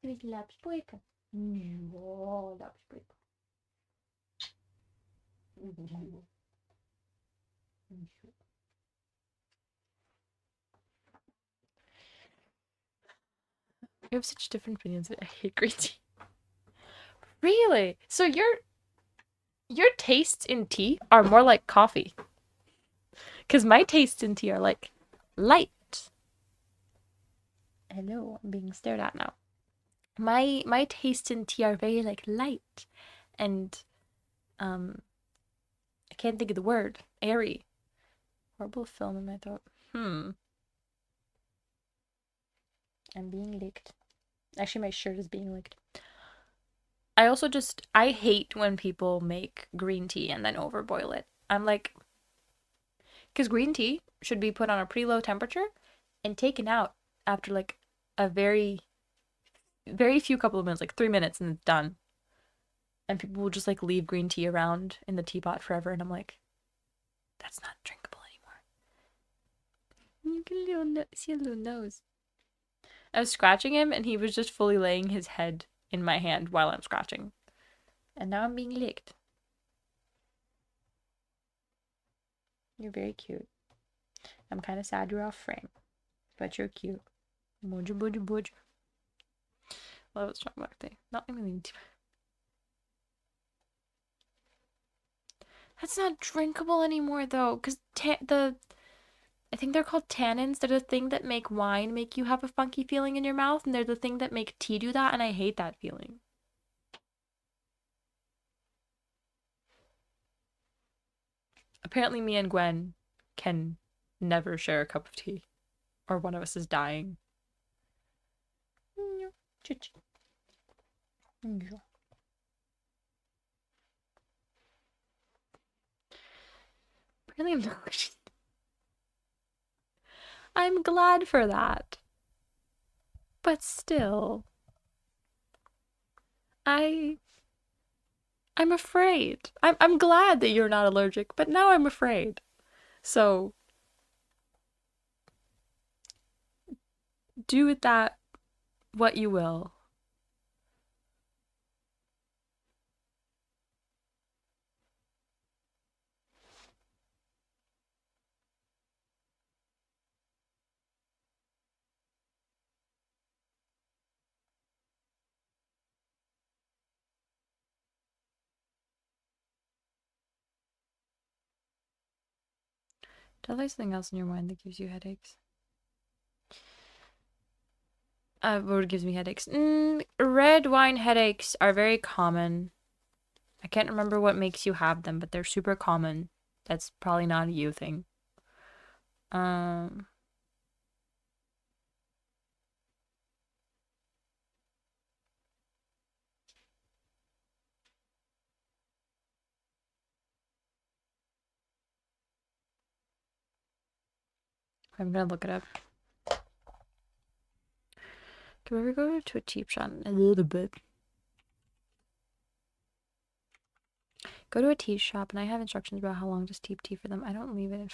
Oh, lapspojka. We have such different opinions. I hate green tea. Really? So your tastes in tea are more like coffee. Because my tastes in tea are like light. Hello, I'm being stared at now. My tastes in tea are very like light and I can't think of the word. Airy. Horrible film in my throat. I'm being licked. Actually, my shirt is being licked. I hate when people make green tea and then overboil it. I'm like, because green tea should be put on a pretty low temperature and taken out after like a very few couple of minutes, like 3 minutes, and it's done. And people will just like leave green tea around in the teapot forever, and I'm like, that's not drinkable anymore. You can see a little nose. I was scratching him, and he was just fully laying his head in my hand while I'm scratching. And now I'm being licked. You're very cute. I'm kind of sad you're off frame, but you're cute. Boja, boja, boja. Well, I was talking about thing. Not really. That's not drinkable anymore, though, because I think they're called tannins. They're the thing that make wine make you have a funky feeling in your mouth, and they're the thing that make tea do that, and I hate that feeling. Apparently, me and Gwen can never share a cup of tea, or one of us is dying. Apparently, I'm not. I'm glad for that. But still, I I'm afraid. I'm glad that you're not allergic, but now I'm afraid. So do with that what you will. Tell me something else in your mind that gives you headaches. What gives me headaches? Red wine headaches are very common. I can't remember what makes you have them, but they're super common. That's probably not a you thing. Um, I'm gonna look it up. Can we ever go to a tea shop? A little bit. Go to a tea shop, and I have instructions about how long to steep tea for them. I don't leave it in.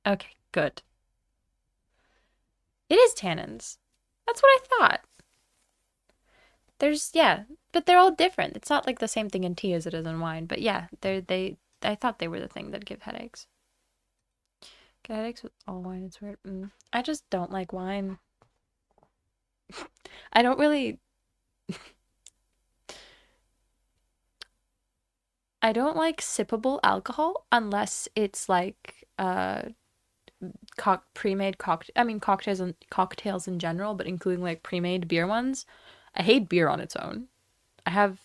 Okay, good. It is tannins. That's what I thought. Yeah, but they're all different. It's not like the same thing in tea as it is in wine. But yeah, I thought they were the thing that give headaches. Get headaches with all wine. It's weird. I just don't like wine. I don't really. I don't like sippable alcohol unless it's like pre-made cocktail. I mean cocktails in general, but including like pre-made beer ones. I hate beer on its own. I have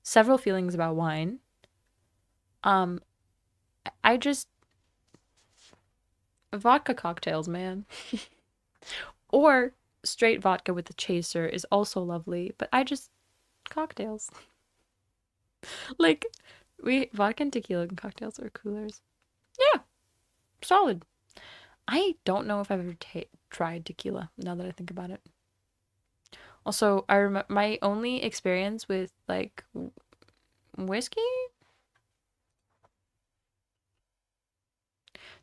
several feelings about wine. Um, I just vodka cocktails, man. Or straight vodka with a chaser is also lovely, but I just cocktails. Like we vodka and tequila cocktails are coolers. Yeah, solid. I don't know if I've ever tried tequila now that I think about it. Also, I remember my only experience with like whiskey.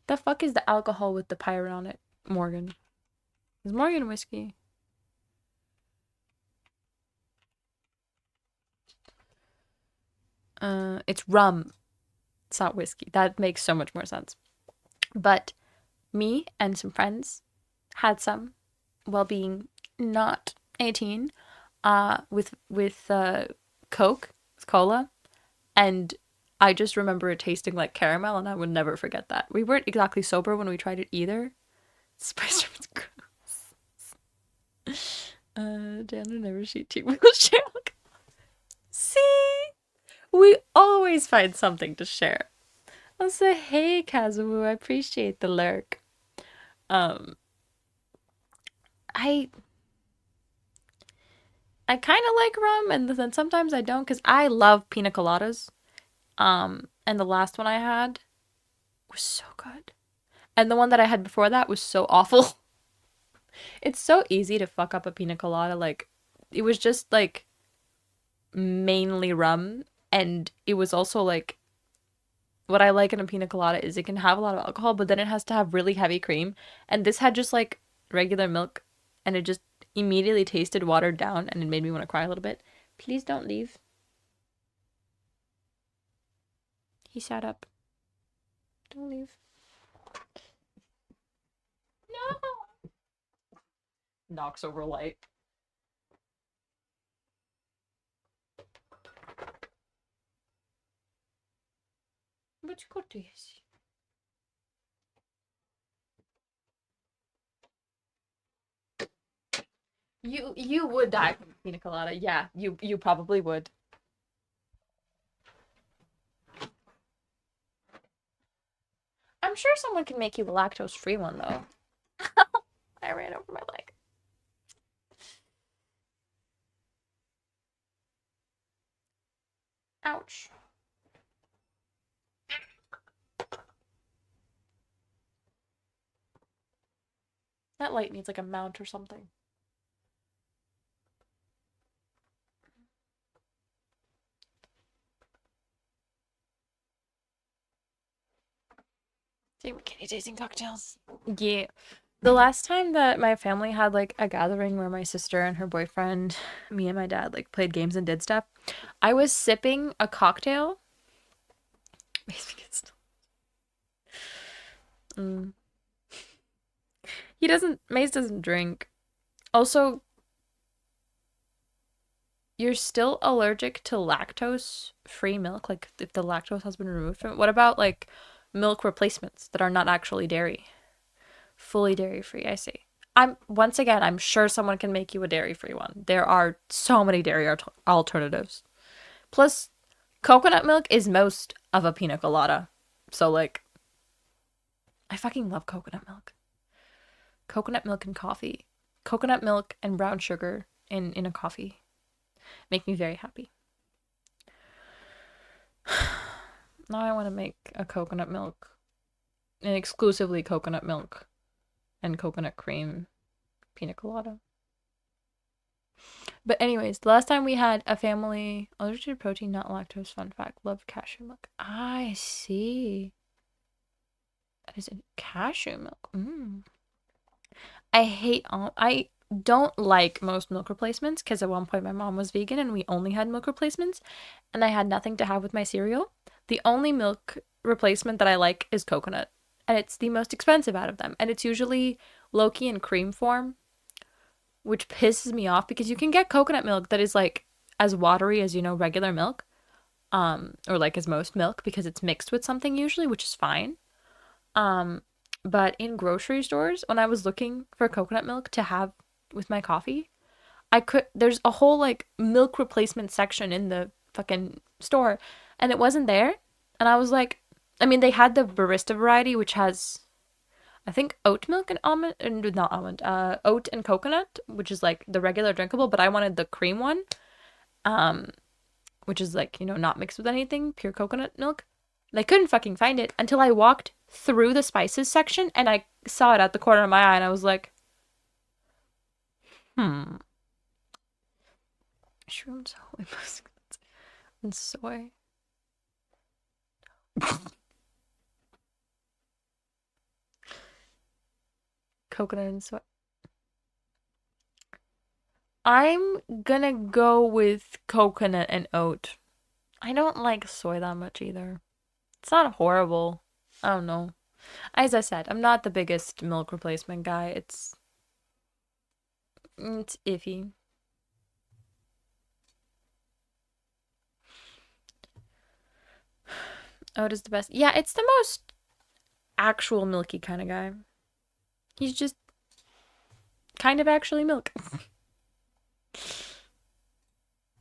The fuck is the alcohol with the pirate on it? Morgan. Is Morgan whiskey? It's rum. It's not whiskey. That makes so much more sense. But me and some friends had some while being not 18, with Coke, with cola, and I just remember it tasting like caramel, and I would never forget that. We weren't exactly sober when we tried it either. Spice was gross. Jana never she tea will share. See, we always find something to share. I'll say, hey, Kazumu, I appreciate the lurk. Um, I I kind of like rum, and then sometimes I don't, because I love pina coladas. And the last one I had was so good. And the one that I had before that was so awful. It's so easy to fuck up a pina colada. Like, it was just like mainly rum, and it was also like what I like in a pina colada is it can have a lot of alcohol, but then it has to have really heavy cream. And this had just like regular milk, and it just immediately tasted watered down, and it made me want to cry a little bit. Please don't leave. He sat up. Don't leave. No. Knocks over light. Which good is? You would die from pina colada. Yeah, you probably would. I'm sure someone can make you a lactose free one though. I ran over my leg. Ouch. That light needs like a mount or something. See, McKinney tasting cocktails. Yeah. The last time that my family had like a gathering where my sister and her boyfriend, me and my dad like played games and did stuff, I was sipping a cocktail. Mm. Mace doesn't drink. Also, you're still allergic to lactose free milk, like if the lactose has been removed from it. What about like milk replacements that are not actually dairy? Fully dairy free, I see. I'm sure someone can make you a dairy free one. There are so many dairy alternatives. Plus, coconut milk is most of a pina colada. So like I fucking love coconut milk. Coconut milk and coffee. Coconut milk and brown sugar in a coffee make me very happy. Now I want to make a coconut milk, an exclusively coconut milk and coconut cream pina colada. But anyways, the last time we had a family allergic to protein, not lactose. Fun fact: love cashew milk. I see. That is in cashew milk. I don't like most milk replacements because at one point my mom was vegan and we only had milk replacements, and I had nothing to have with my cereal. The only milk replacement that I like is coconut, and it's the most expensive out of them, and it's usually low-key in cream form, which pisses me off because you can get coconut milk that is like as watery as regular milk, or like as most milk because it's mixed with something usually, which is fine. Um, but in grocery stores, when I was looking for coconut milk to have with my coffee, there's a whole like milk replacement section in the fucking store, and it wasn't there. And I was like, I mean, they had the barista variety, which has, I think, oat milk and almond, and not almond, oat and coconut, which is like the regular drinkable, but I wanted the cream one, um, which is like, not mixed with anything, pure coconut milk. And I couldn't fucking find it until I walked through the spices section and I saw it at the corner of my eye and I was like, hmm. Shrooms, holy muscats, and soy. Coconut and soy. I'm gonna go with coconut and oat. I don't like soy that much either. It's not horrible. I don't know. As I said, I'm not the biggest milk replacement guy. It's iffy. Oat is the best. Yeah, it's the most actual milky kind of guy. He's just kind of actually milk.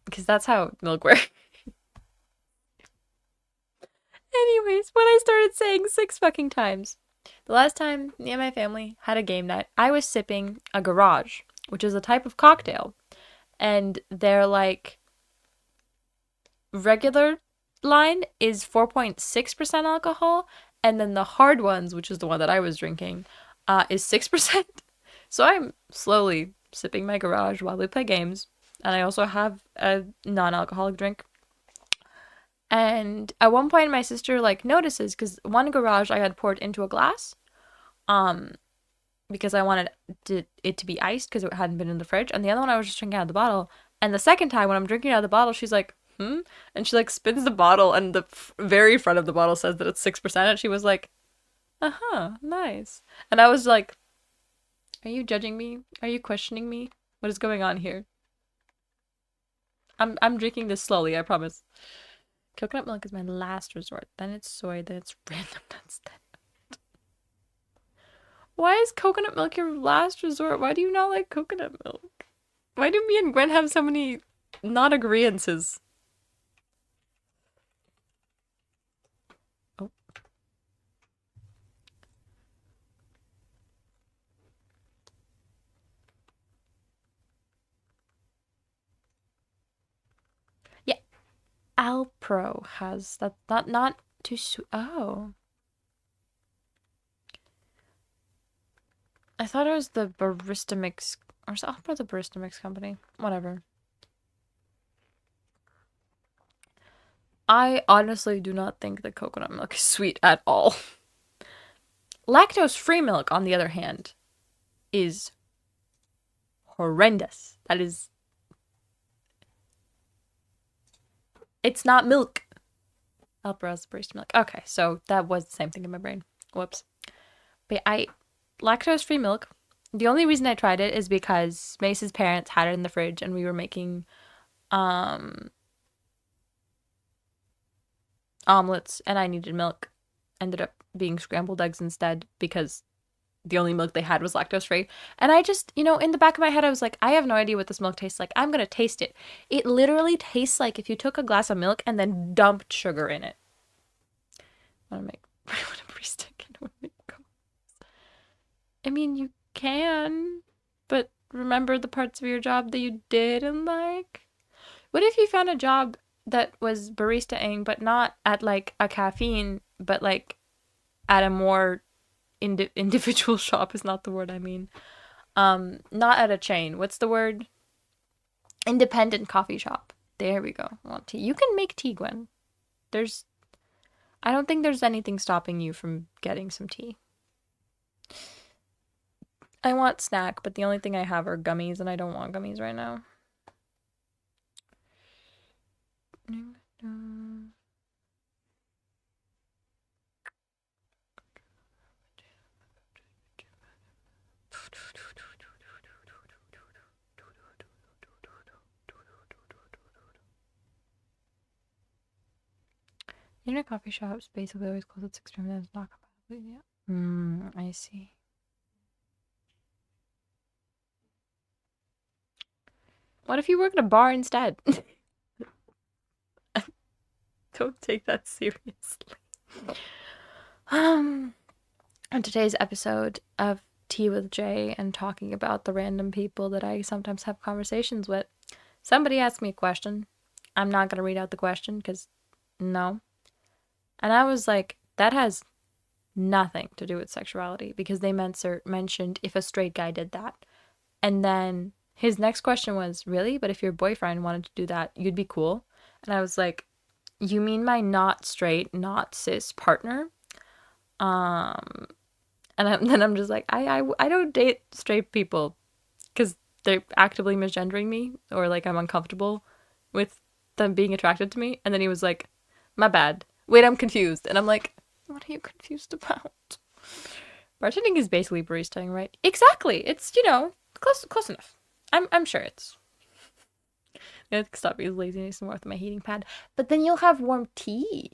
Because that's how milk works. Anyways, when I started saying 6 fucking times, the last time me and my family had a game night, I was sipping a garage, which is a type of cocktail. And they're like, regular line is 4.6% alcohol, and then the hard ones, which is the one that I was drinking, is 6%. So I'm slowly sipping my garage while we play games, and I also have a non-alcoholic drink. And at one point, my sister like notices because one garage I had poured into a glass, um, because I wanted it to be iced because it hadn't been in the fridge, and the other one I was just drinking out of the bottle. And the second time when I'm drinking out of the bottle, she's like, "Hmm," and she like spins the bottle, and the very front of the bottle says that it's 6%, and she was like, "Uh huh, nice." And I was like, "Are you judging me? Are you questioning me? What is going on here?" I'm drinking this slowly, I promise. Coconut milk is my last resort. Then it's soy. Then it's random nuts. Why is coconut milk your last resort? Why do you not like coconut milk? Why do me and Gwen have so many not agreeances? Oh. Yeah, Alpro has that. Not too sweet. Oh, I thought it was the Barista Mix, or is Alpro the Barista Mix company? Whatever. I honestly do not think that coconut milk is sweet at all. Lactose-free milk, on the other hand, is horrendous. That is, it's not milk. Alpro barista milk. Okay, so that was the same thing in my brain. Whoops. But lactose-free milk. The only reason I tried it is because Mace's parents had it in the fridge, and we were making um omelets, and I needed milk. Ended up being scrambled eggs instead because the only milk they had was lactose free. And I just, in the back of my head, I was like, I have no idea what this milk tastes like. I'm going to taste it. It literally tastes like if you took a glass of milk and then dumped sugar in it. I want to make, I want to barista again. I want to make I mean, you can, but remember the parts of your job that you didn't like? What if you found a job that was baristaing, but not at like a caffeine, but like at a more individual shop is not the word I mean. Not at a chain. What's the word? Independent coffee shop. There we go. Want tea? You can make tea, Gwen. There's. I don't think there's anything stopping you from getting some tea. I want snack, but the only thing I have are gummies, and I don't want gummies right now. Internet coffee shops basically always close at 6 p.m. That's not compatible. Yeah. I see. What if you work at a bar instead? Don't take that seriously. On today's episode of Tea with Jay and talking about the random people that I sometimes have conversations with, somebody asked me a question. I'm not going to read out the question because no. And I was like, that has nothing to do with sexuality because they mentioned if a straight guy did that. And then his next question was, really? But if your boyfriend wanted to do that, you'd be cool? And I was like, you mean my not straight, not cis partner? And then I'm just like, I don't date straight people because they're actively misgendering me or like I'm uncomfortable with them being attracted to me. And then he was like, my bad. Wait, I'm confused. And I'm like, what are you confused about? Bartending is basically baristaing, right? Exactly. It's, close enough. I'm sure it's. I stop being lazy and more with my heating pad. But then you'll have warm tea.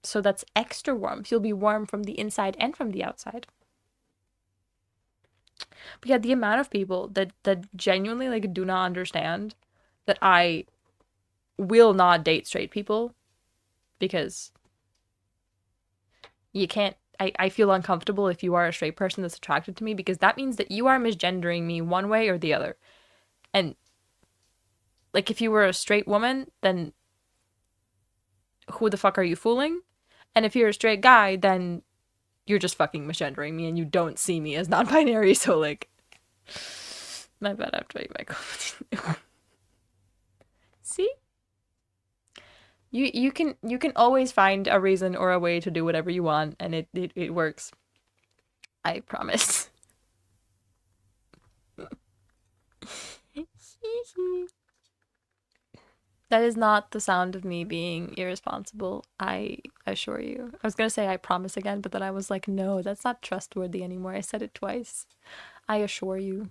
So that's extra warmth. You'll be warm from the inside and from the outside. But yeah, the amount of people that genuinely like do not understand that I will not date straight people because you can't. I feel uncomfortable if you are a straight person that's attracted to me because that means that you are misgendering me one way or the other. And like if you were a straight woman, then who the fuck are you fooling? And if you're a straight guy, then you're just fucking misgendering me and you don't see me as non-binary, so like my bad, I have to make my comment. See? You can always find a reason or a way to do whatever you want and it works. I promise. That is not the sound of me being irresponsible, I assure you. I was gonna say I promise again, but then I was like, no, that's not trustworthy anymore. I said it twice. I assure you.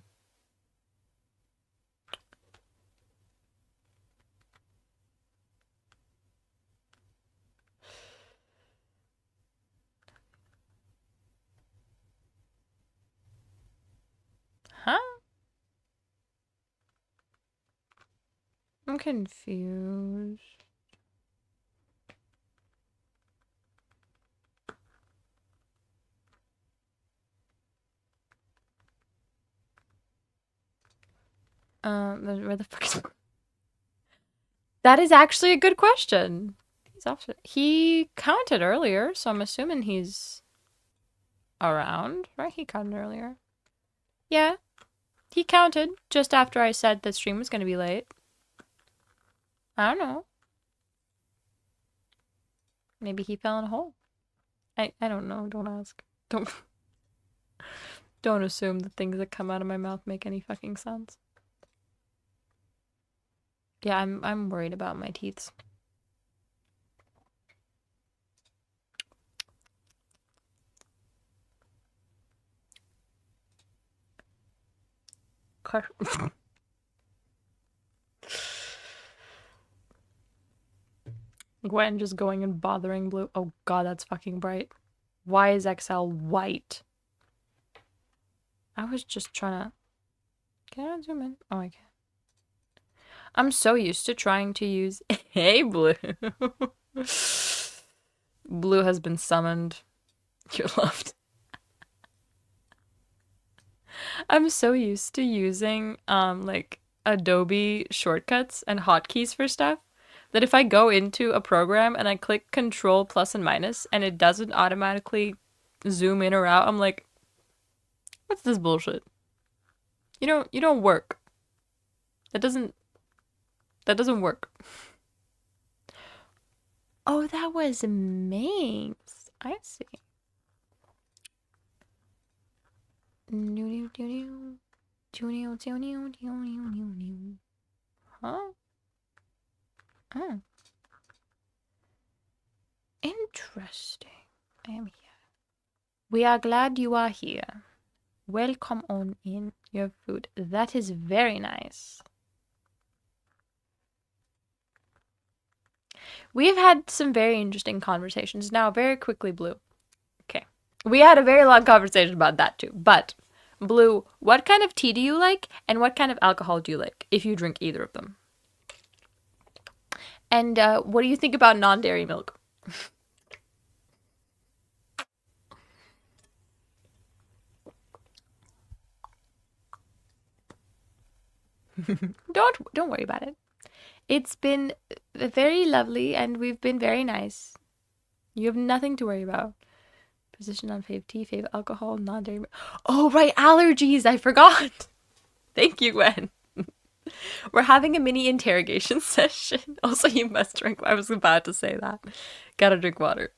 Huh? I'm confused. Where the fuck is... That is actually a good question. He counted earlier, so I'm assuming he's around, right? He counted earlier. Yeah. He counted just after I said the stream was going to be late. I don't know. Maybe he fell in a hole. I don't know. Don't ask. Don't assume the things that come out of my mouth make any fucking sense. Yeah, I'm worried about my teeth. Gwen just going and bothering Blue. Oh god, that's fucking bright. Why is XL white? I was just trying to... Can I zoom in? Oh, I can. I'm so used to trying to use... Hey, Blue. Blue has been summoned. You're loved. I'm so used to using, like, Adobe shortcuts and hotkeys for stuff that if I go into a program and I click Control plus and minus and it doesn't automatically zoom in or out, I'm like, what's this bullshit? You don't work. That doesn't work. Oh, that was Mames. I see. Huh? Oh. Interesting. I am here. We are glad you are here. Welcome on in your food. That is very nice. We've had some very interesting conversations. Now, very quickly, Blue. Okay. We had a very long conversation about that too. But, Blue, what kind of tea do you like? And what kind of alcohol do you like, if you drink either of them? And what do you think about non-dairy milk? Don't worry about it. It's been very lovely and we've been very nice. You have nothing to worry about. Position on fave tea, fave alcohol, non-dairy. Oh, right, allergies. I forgot. Thank you, Gwen. We're having a mini interrogation session. Also, you must drink. I was about to say that. Gotta drink water.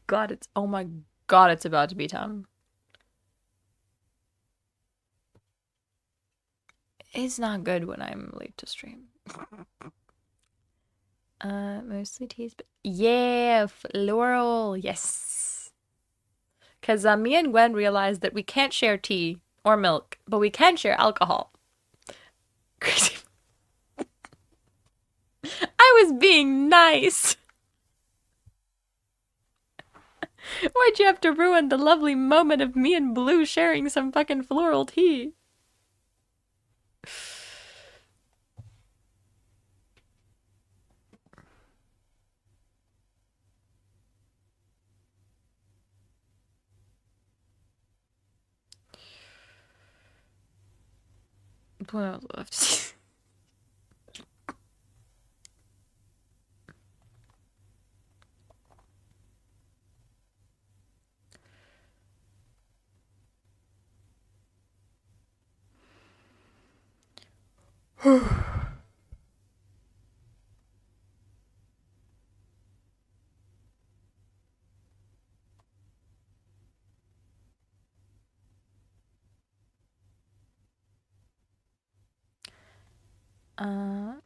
God, oh my God, it's about to be time. It's not good when I'm late to stream. Mostly teas, but yeah, floral, yes. Because me and Gwen realized that we can't share tea or milk, but we can share alcohol. Crazy. I was being nice. Why'd you have to ruin the lovely moment of me and Blue sharing some fucking floral tea? What else left?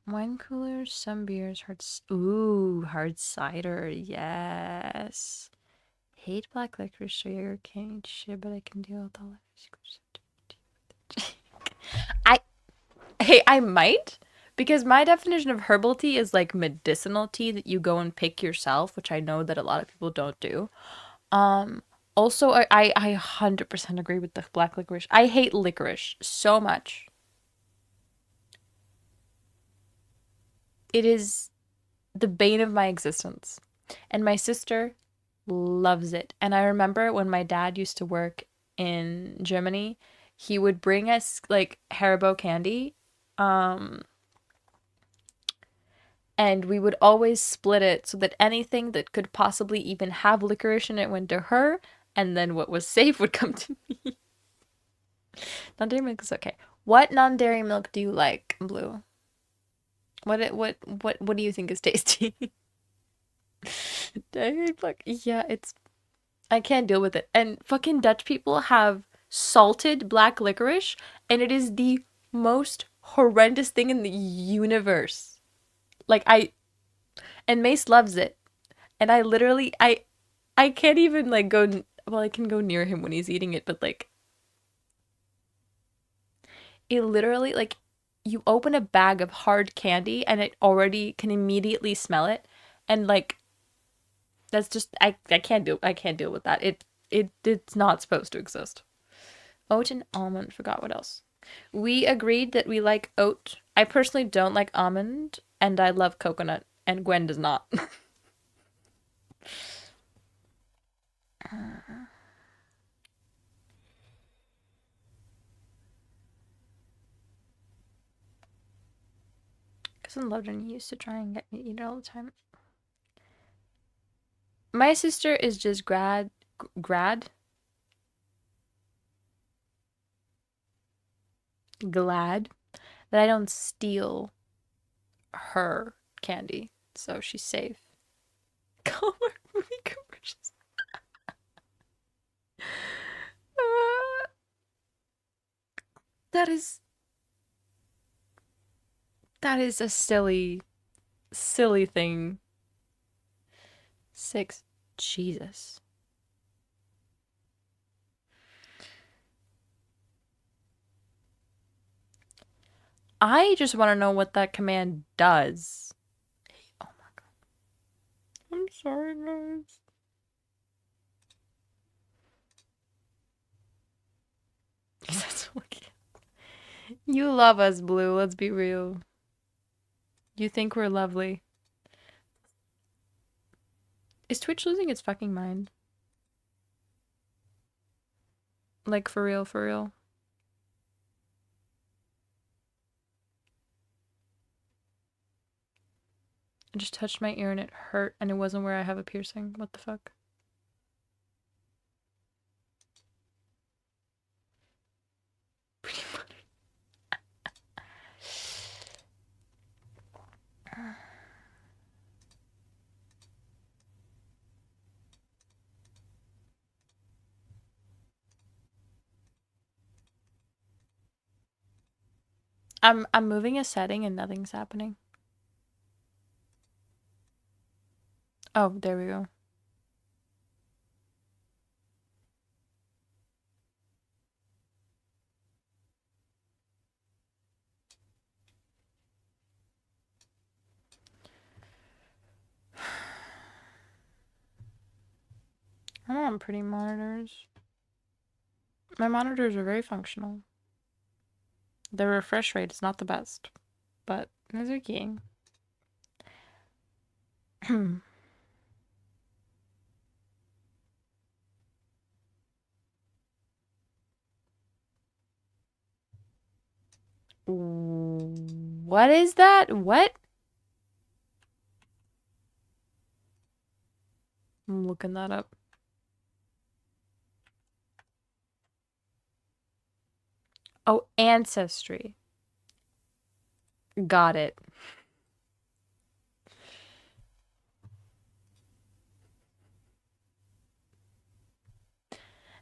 Wine coolers, some beers, ooh, hard cider, yes. Hate black licorice, sugar can't eat shit, but I can deal with all of I hey, I might because my definition of herbal tea is like medicinal tea that you go and pick yourself, which I know that a lot of people don't do. Um, Also, I 100% agree with the black licorice. I hate licorice so much. It is the bane of my existence. And my sister loves it. And I remember when my dad used to work in Germany, he would bring us like Haribo candy. Um, and we would always split it so that anything that could possibly even have licorice in it went to her, and then what was safe would come to me. Non-dairy milk is okay. What non-dairy milk do you like, Blue? What do you think is tasty? Dairy milk. Yeah, it's I can't deal with it. And fucking Dutch people have salted black licorice, and it is the most horrendous thing in the universe. Like and Mace loves it. And I literally I can't even like go well, I can go near him when he's eating it, but like it literally like you open a bag of hard candy and it already can immediately smell it, and like that's just I can't deal with that. It's not supposed to exist. Oat and almond, forgot what else. We agreed that we like oat. I personally don't like almond, and I love coconut, and Gwen does not. Because in London, he used to try and get me to eat it all the time. My sister is just grad, glad that I don't steal her candy, so she's safe. Color movie commercials. That is that is a silly thing. 6. Jesus. I just want to know what that command does. Oh my god. I'm sorry, guys. That's okay. You love us, Blue. Let's be real. You think we're lovely. Is Twitch losing its fucking mind? Like, for real, for real. I just touched my ear and it hurt, and it wasn't where I have a piercing. What the fuck? Pretty much. I'm moving a setting and nothing's happening. Oh, there we go. I want pretty monitors. My monitors are very functional. The refresh rate is not the best, but it's okay. What is that? What? I'm looking that up. Oh, ancestry. Got it.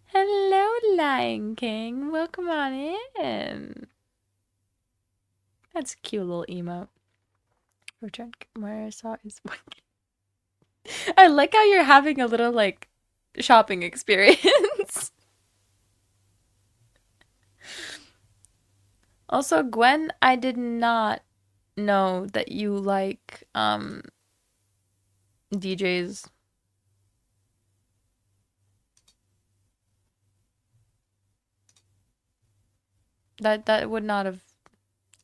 Hello, Lion King. Welcome on in. That's a cute little emote. Return where I saw is I like how you're having a little like shopping experience. Also, Gwen, I did not know that you like DJs. That would not have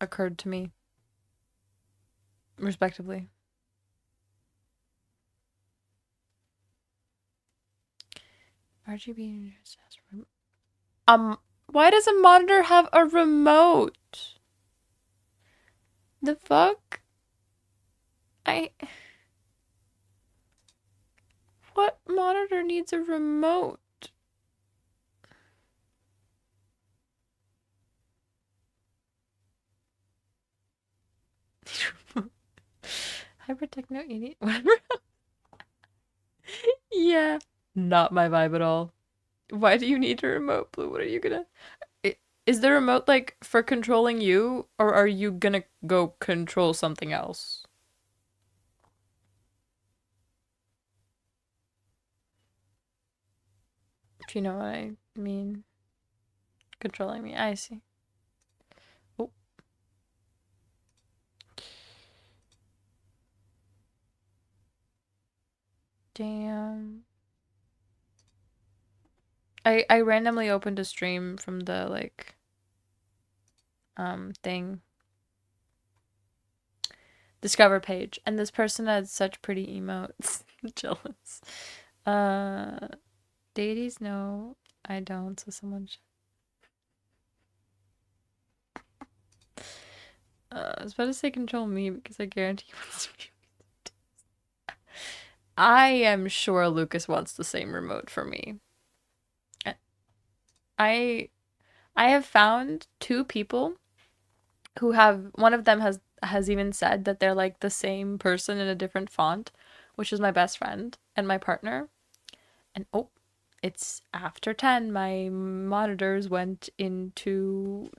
occurred to me, respectively. RGB. Why does a monitor have a remote? The fuck? I. What monitor needs a remote? Hypertechno 80. Whatever. Yeah. Not my vibe at all. Why do you need a remote, Blue? What are you gonna. Is the remote like for controlling you, or are you gonna go control something else? If you know what I mean. Controlling me. I see. Oh, damn. I randomly opened a stream from the like thing discover page, and this person had such pretty emotes. Jealous. Uh, Deities, no, I don't. So someone. I was about to say control me because I guarantee he wants to be. I am sure Lucas wants the same remote for me. I I have found two people who have one of them has even said that they're like the same person in a different font, which is my best friend and my partner. And oh, it's after 10. My monitors went into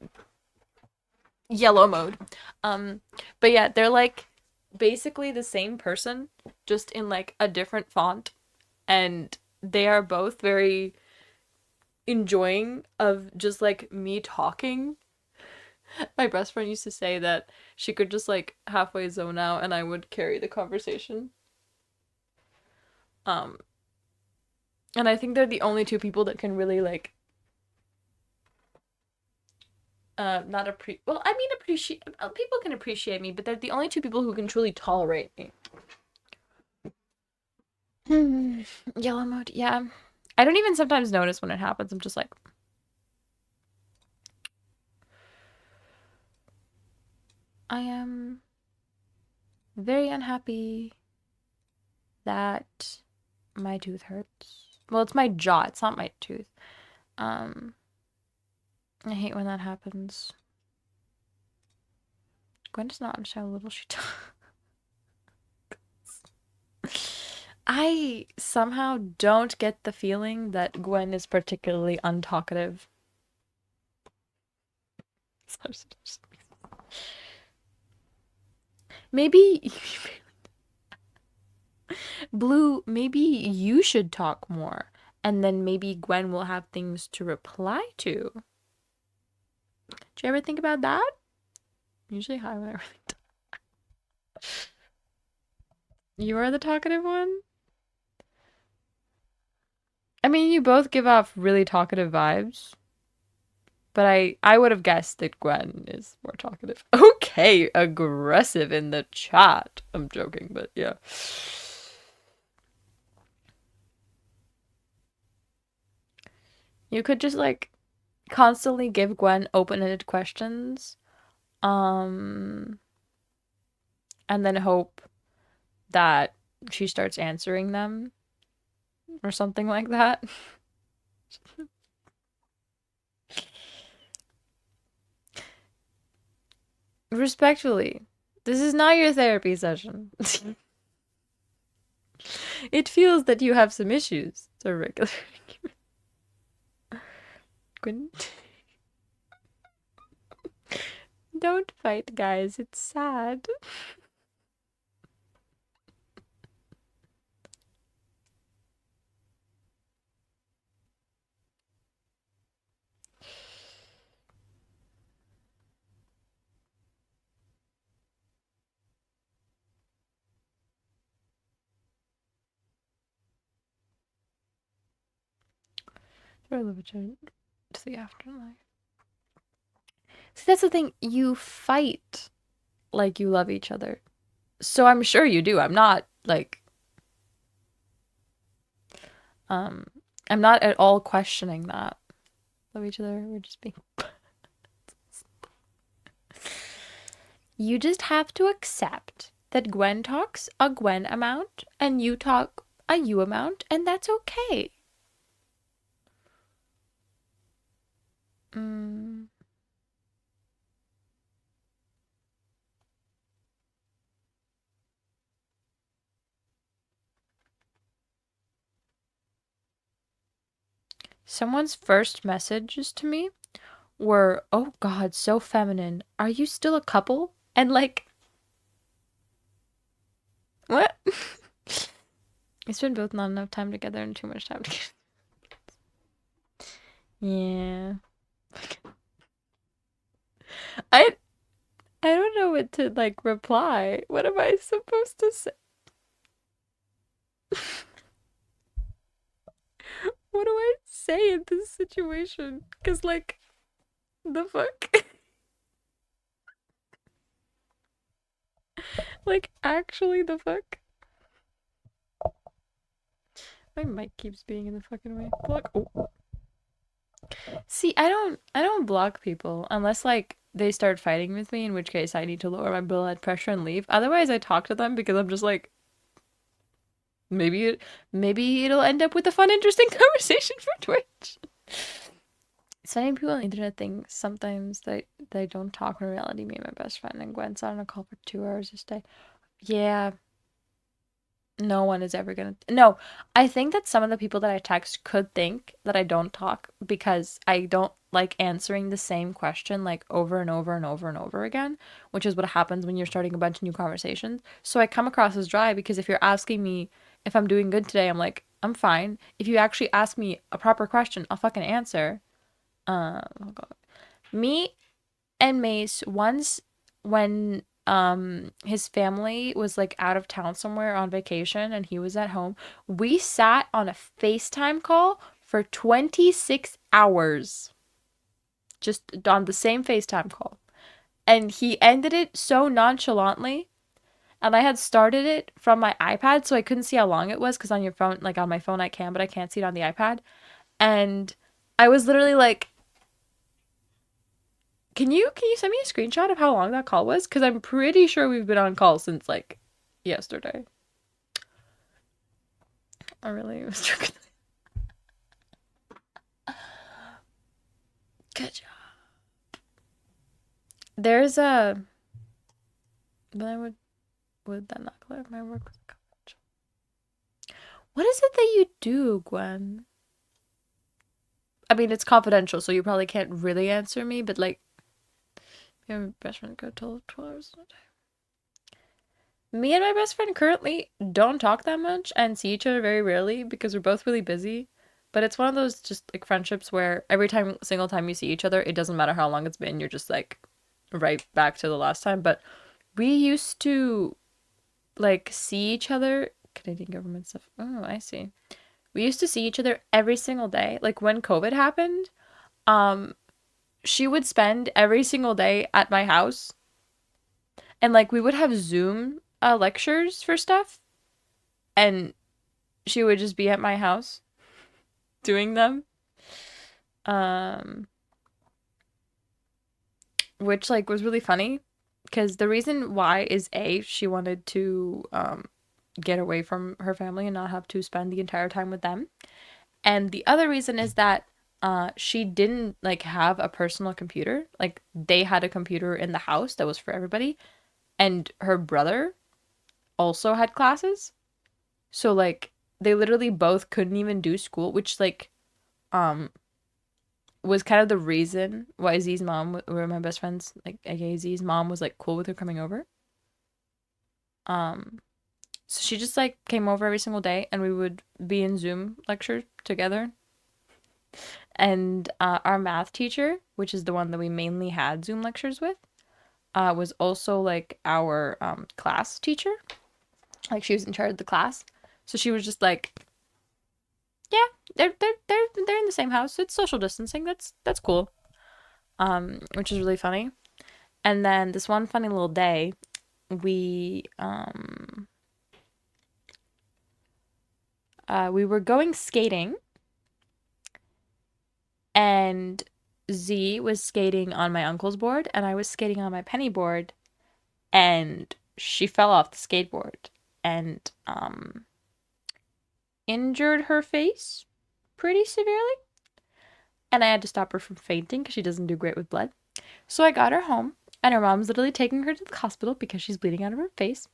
yellow mode. Um, but yeah, they're like basically the same person, just in like a different font, and they are both very enjoying of just like me talking. My best friend used to say that she could just like halfway zone out and I would carry the conversation. Um, and I think they're the only two people that can really like not appreciate well, I mean appreciate people can appreciate me, but they're the only two people who can truly tolerate me. Yellow mode, yeah. I don't even sometimes notice when it happens. I'm just like I am very unhappy that my tooth hurts. Well, it's my jaw, it's not my tooth. Um, I hate when that happens. Gwen does not understand how little she talks. I somehow don't get the feeling that Gwen is particularly untalkative. Maybe Blue, maybe you should talk more, and then maybe Gwen will have things to reply to. Did you ever think about that? Usually high when I really talk. You are the talkative one? I mean, you both give off really talkative vibes, but I would have guessed that Gwen is more talkative. Okay, aggressive in the chat. I'm joking, but yeah. You could just like constantly give Gwen open-ended questions, um, and then hope that she starts answering them or something like that. Respectfully, this is not your therapy session. It feels that you have some issues. It's a regular. Gwen. Don't fight, guys. It's sad. I love each other to the afterlife. See, that's the thing. You fight like you love each other. So I'm sure you do. I'm not like um I'm not at all questioning that. Love each other. We're just being You just have to accept that Gwen talks a Gwen amount and you talk a you amount, and that's okay. Mm. Someone's first messages to me were, "Oh God, so feminine. Are you still a couple?" And like, what? We spent both not enough time together and too much time together. Yeah. I I don't know what to like reply. What am I supposed to say? What do I say in this situation? Cause like the fuck? Like actually the fuck? My mic keeps being in the fucking way. Block. Oh. See, I don't block people unless like they start fighting with me, in which case I need to lower my blood pressure and leave. Otherwise, I talk to them because I'm just like maybe it'll end up with a fun, interesting conversation for Twitch. It's funny people on the internet think sometimes they don't talk in reality. Me and my best friend and Gwen sat on a call for 2 hours this day. Yeah, no one is ever gonna. No, I think that some of the people that I text could think that I don't talk because I don't like answering the same question like over and over and over and over again, which is what happens when you're starting a bunch of new conversations. So I come across as dry because if you're asking me if I'm doing good today, I'm like, I'm fine. If you actually ask me a proper question, I'll fucking answer. Oh God. Me and Mace once when his family was like out of town somewhere on vacation and he was at home, we sat on a FaceTime call for 26 hours. Just on the same FaceTime call. And he ended it so nonchalantly. And I had started it from my iPad, so I couldn't see how long it was because on your phone, like on my phone, I can, but I can't see it on the iPad. And I was literally like, can you send me a screenshot of how long that call was? Because I'm pretty sure we've been on call since like yesterday. I really was joking. Good job. There's a. But I would that not clear my work with coverage? What is it that you do, Gwen? I mean, it's confidential, so you probably can't really answer me. But like, Me and my best friend go till 12 hours a day. Me and my best friend currently don't talk that much and see each other very rarely because we're both really busy. But it's one of those just like friendships where every time, single time you see each other, it doesn't matter how long it's been, you're just like right back to the last time. But we used to like see each other. Canadian government stuff. Oh, I see. We used to see each other every single day. Like when COVID happened, um, she would spend every single day at my house, and like we would have Zoom lectures for stuff, and she would just be at my house doing them. Um, which like was really funny because the reason why is A, she wanted to get away from her family and not have to spend the entire time with them. And the other reason is that she didn't like have a personal computer. Like they had a computer in the house that was for everybody, and her brother also had classes. So like they literally both couldn't even do school, which like um was kind of the reason why Z's mom, or my best friend's like aka Z's mom, was like cool with her coming over. Um so she just like came over every single day and we would be in Zoom lecture together. And our math teacher, which is the one that we mainly had Zoom lectures with, was also like our class teacher. Like she was in charge of the class. So she was just like, yeah, they're in the same house. It's social distancing. That's cool. Which is really funny. And then this one funny little day, we we were going skating, and Z was skating on my uncle's board and I was skating on my penny board, and she fell off the skateboard and injured her face pretty severely, and I had to stop her from fainting because she doesn't do great with blood. So I got her home, and her mom's literally taking her to the hospital because she's bleeding out of her face.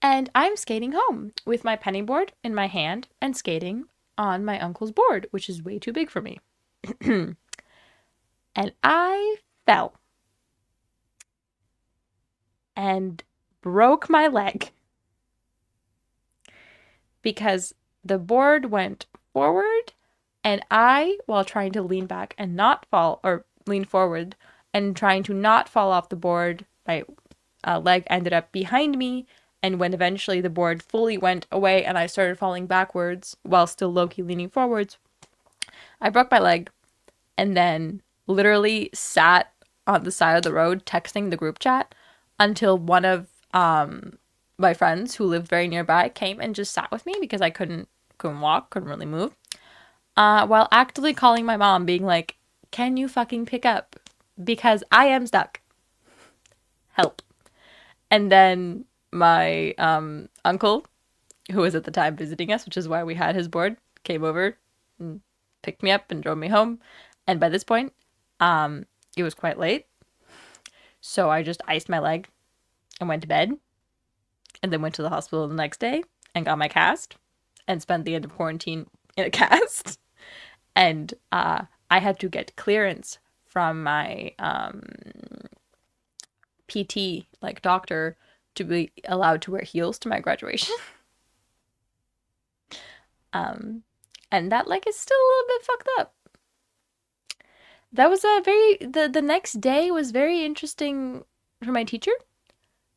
And I'm skating home with my penny board in my hand and skating on my uncle's board, which is way too big for me. And I fell and broke my leg because the board went forward, and I, while trying to lean back and not fall, or lean forward and trying to not fall off the board, my leg ended up behind me. And when eventually the board fully went away and I started falling backwards while still low-key leaning forwards, I broke my leg and then literally sat on the side of the road texting the group chat until one of my friends who lived very nearby came and just sat with me because I couldn't walk, couldn't really move. While actively calling my mom, being like, "Can you fucking pick up? Because I am stuck. Help." And then my uncle, who was at the time visiting us, which is why we had his board, came over and picked me up and drove me home. And by this point, it was quite late. So I just iced my leg and went to bed, and then went to the hospital the next day and got my cast and spent the end of quarantine in a cast. And I had to get clearance from my PT, like doctor, to be allowed to wear heels to my graduation. um, and that like is still a little bit fucked up. That was a very the next day was very interesting for my teacher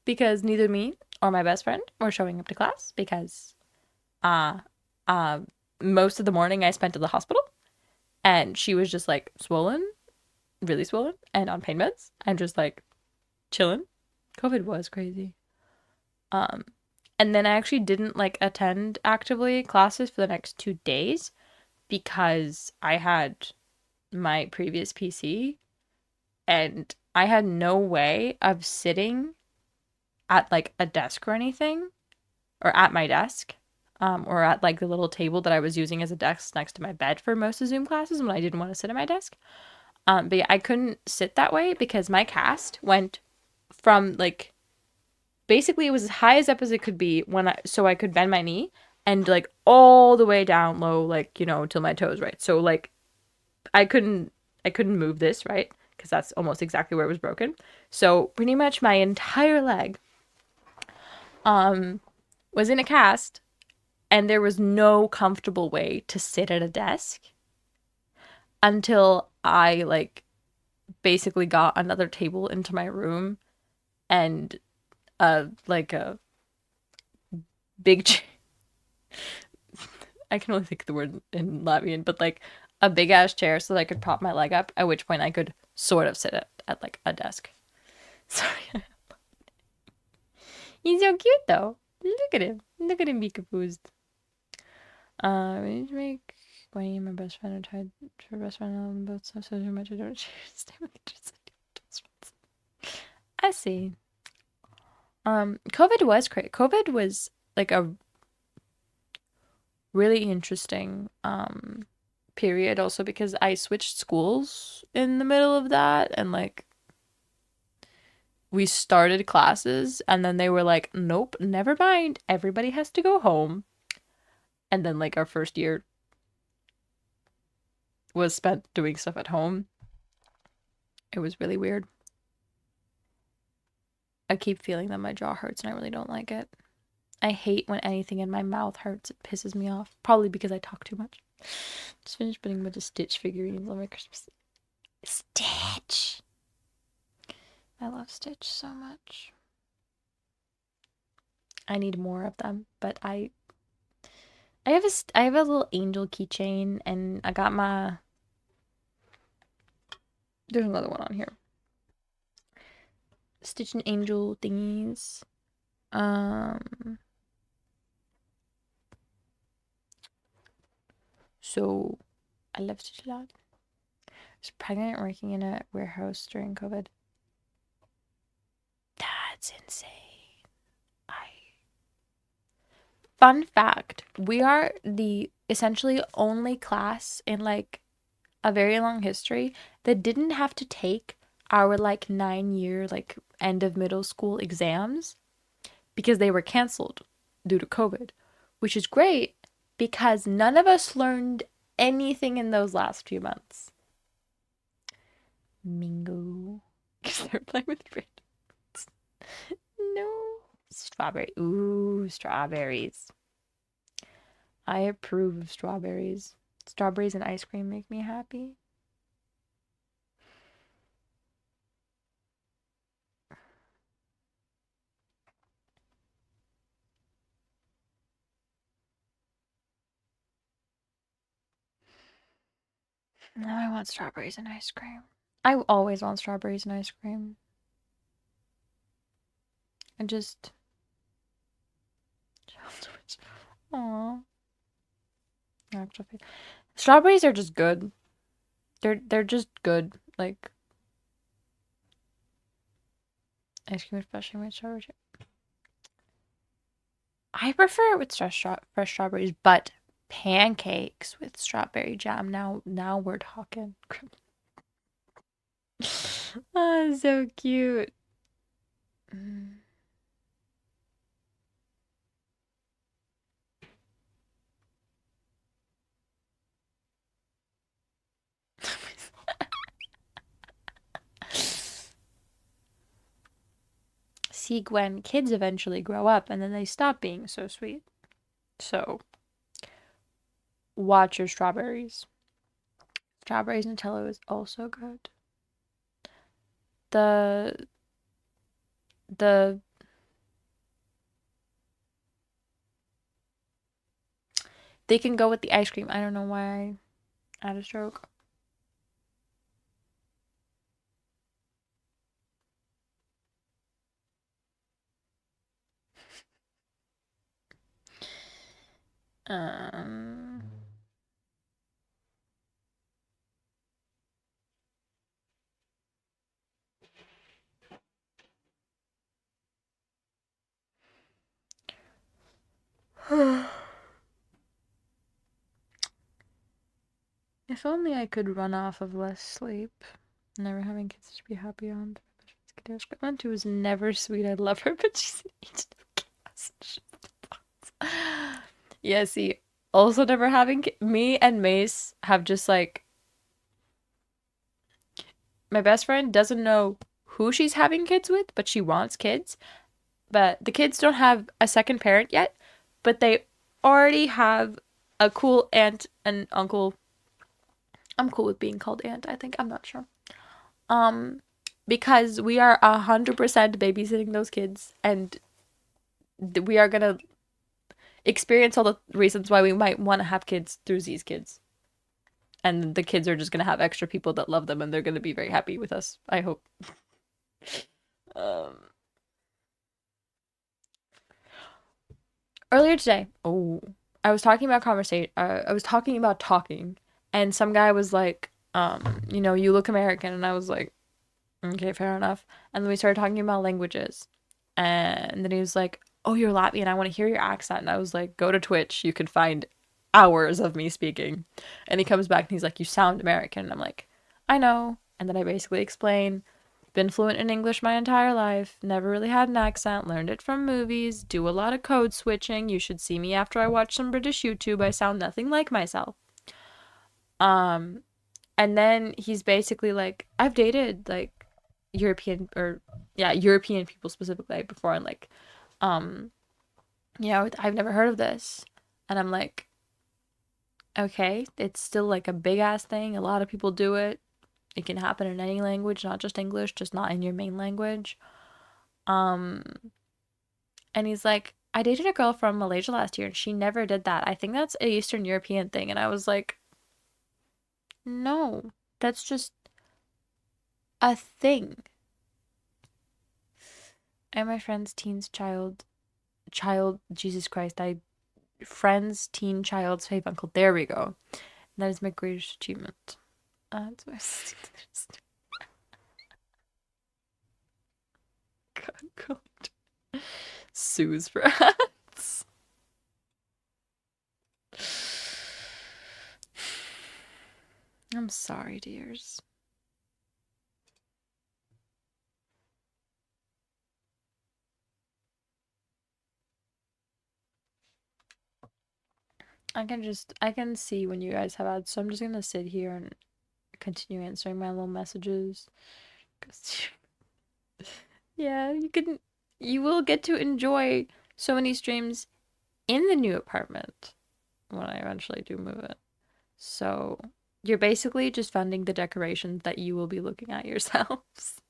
because neither me or my best friend were showing up to class because uh uh most of the morning I spent at the hospital, and she was just like swollen, really swollen, and on pain meds and just like chilling. COVID was crazy. Um, and then I actually didn't like attend actively classes for the next 2 days because I had my previous PC and I had no way of sitting at like a desk or anything, or at my desk, or at like the little table that I was using as a desk next to my bed for most of Zoom classes when I didn't want to sit at my desk. But yeah, I couldn't sit that way because my cast went from like basically it was as high as up as it could be when I could bend my knee, and like all the way down low, like, you know, till my toes, right? So like I couldn't move this, right? because that's almost exactly where it was broken. So pretty much my entire leg was in a cast, and there was no comfortable way to sit at a desk until I like basically got another table into my room and like a big I can only think of the word in Latvian, but like a big ass chair so that I could prop my leg up, at which point I could sort of sit at like a desk. Sorry. He's so cute though. Look at him. Look at him be confused. We need to make Gwenny and my best friend are tied to her best friend on both sides so much I don't share stay with I see. COVID was great. COVID was like a really interesting period also because I switched schools in the middle of that, and like we started classes and then they were like, nope, never mind, everybody has to go home. And then like our first year was spent doing stuff at home. It was really weird. I keep feeling that my jaw hurts and I really don't like it. I hate when anything in my mouth hurts. It pisses me off. Probably because I talk too much. Just finished putting a bunch of Stitch figurines on my Christmas. Stitch! I love Stitch so much. I need more of them, but I have a little angel keychain, and I got my. There's another one on here. Stitch and angel thingies. So I love Stitch a lot. I was pregnant working in a warehouse during COVID. That's insane. Fun fact, we are the essentially only class in like a very long history that didn't have to take our like 9-year like end of middle school exams because they were canceled due to COVID, which is great because none of us learned anything in those last few months. Mingo. Because they're playing with randoms. No. Strawberry. Ooh, strawberries. I approve of strawberries. Strawberries and ice cream make me happy. Now I want strawberries and ice cream. I always want strawberries and ice cream. I just. Aww. Strawberries are just good. They're just good. Like ice cream, especially with strawberries. I prefer it with fresh strawberries, but pancakes with strawberry jam. Now we're talking. Oh, so cute. See, Gwen, kids eventually grow up and then they stop being so sweet. So, watch your strawberries. Strawberries Nutella is also good. The they can go with the ice cream. I don't know why I had a stroke. Um If only I could run off of less sleep. Never having kids to be happy on. Aunt was never sweet. I love her, but she's an agent of chaos. Yeah, see, also never having me and Mace have just like My best friend doesn't know who she's having kids with, but she wants kids. But the kids don't have a second parent yet, but they already have a cool aunt and uncle. I'm cool with being called aunt, I think. I'm not sure. Um, because we are 100% babysitting those kids, and we are gonna experience all the reasons why we might want to have kids through these kids. And the kids are just gonna have extra people that love them, and they're gonna be very happy with us. I hope. Um, Earlier today, I was talking about conversation. I was talking about talking, and some guy was like, you look American, and I was like, okay, fair enough. And then we started talking about languages, and then he was like, oh, you're Latvian. I want to hear your accent. And I was like, go to Twitch. You can find hours of me speaking. And he comes back and he's like, you sound American. And I'm like, I know. And then I basically explain been fluent in English my entire life, never really had an accent, learned it from movies, do a lot of code switching. You should see me after I watch some British YouTube. I sound nothing like myself. Um, and then he's basically like, I've dated like European or yeah, European people specifically before and like, um, I've never heard of this. And I'm like, okay, it's still like a big ass thing. A lot of people do it. It can happen in any language, not just English, just not in your main language. Um, And he's like, I dated a girl from Malaysia last year and she never did that. I think that's an Eastern European thing. And I was like, no, that's just a thing. And my friend's teen's Jesus Christ, friend's teen child's fave uncle. There we go. That is my greatest achievement. That's my Sue's friends. I'm sorry, dears. I can see when you guys have ads, so I'm just gonna sit here and continue answering my little messages. 'Cause yeah, you will get to enjoy so many streams in the new apartment when I eventually do move it. So you're basically just funding the decorations that you will be looking at yourselves.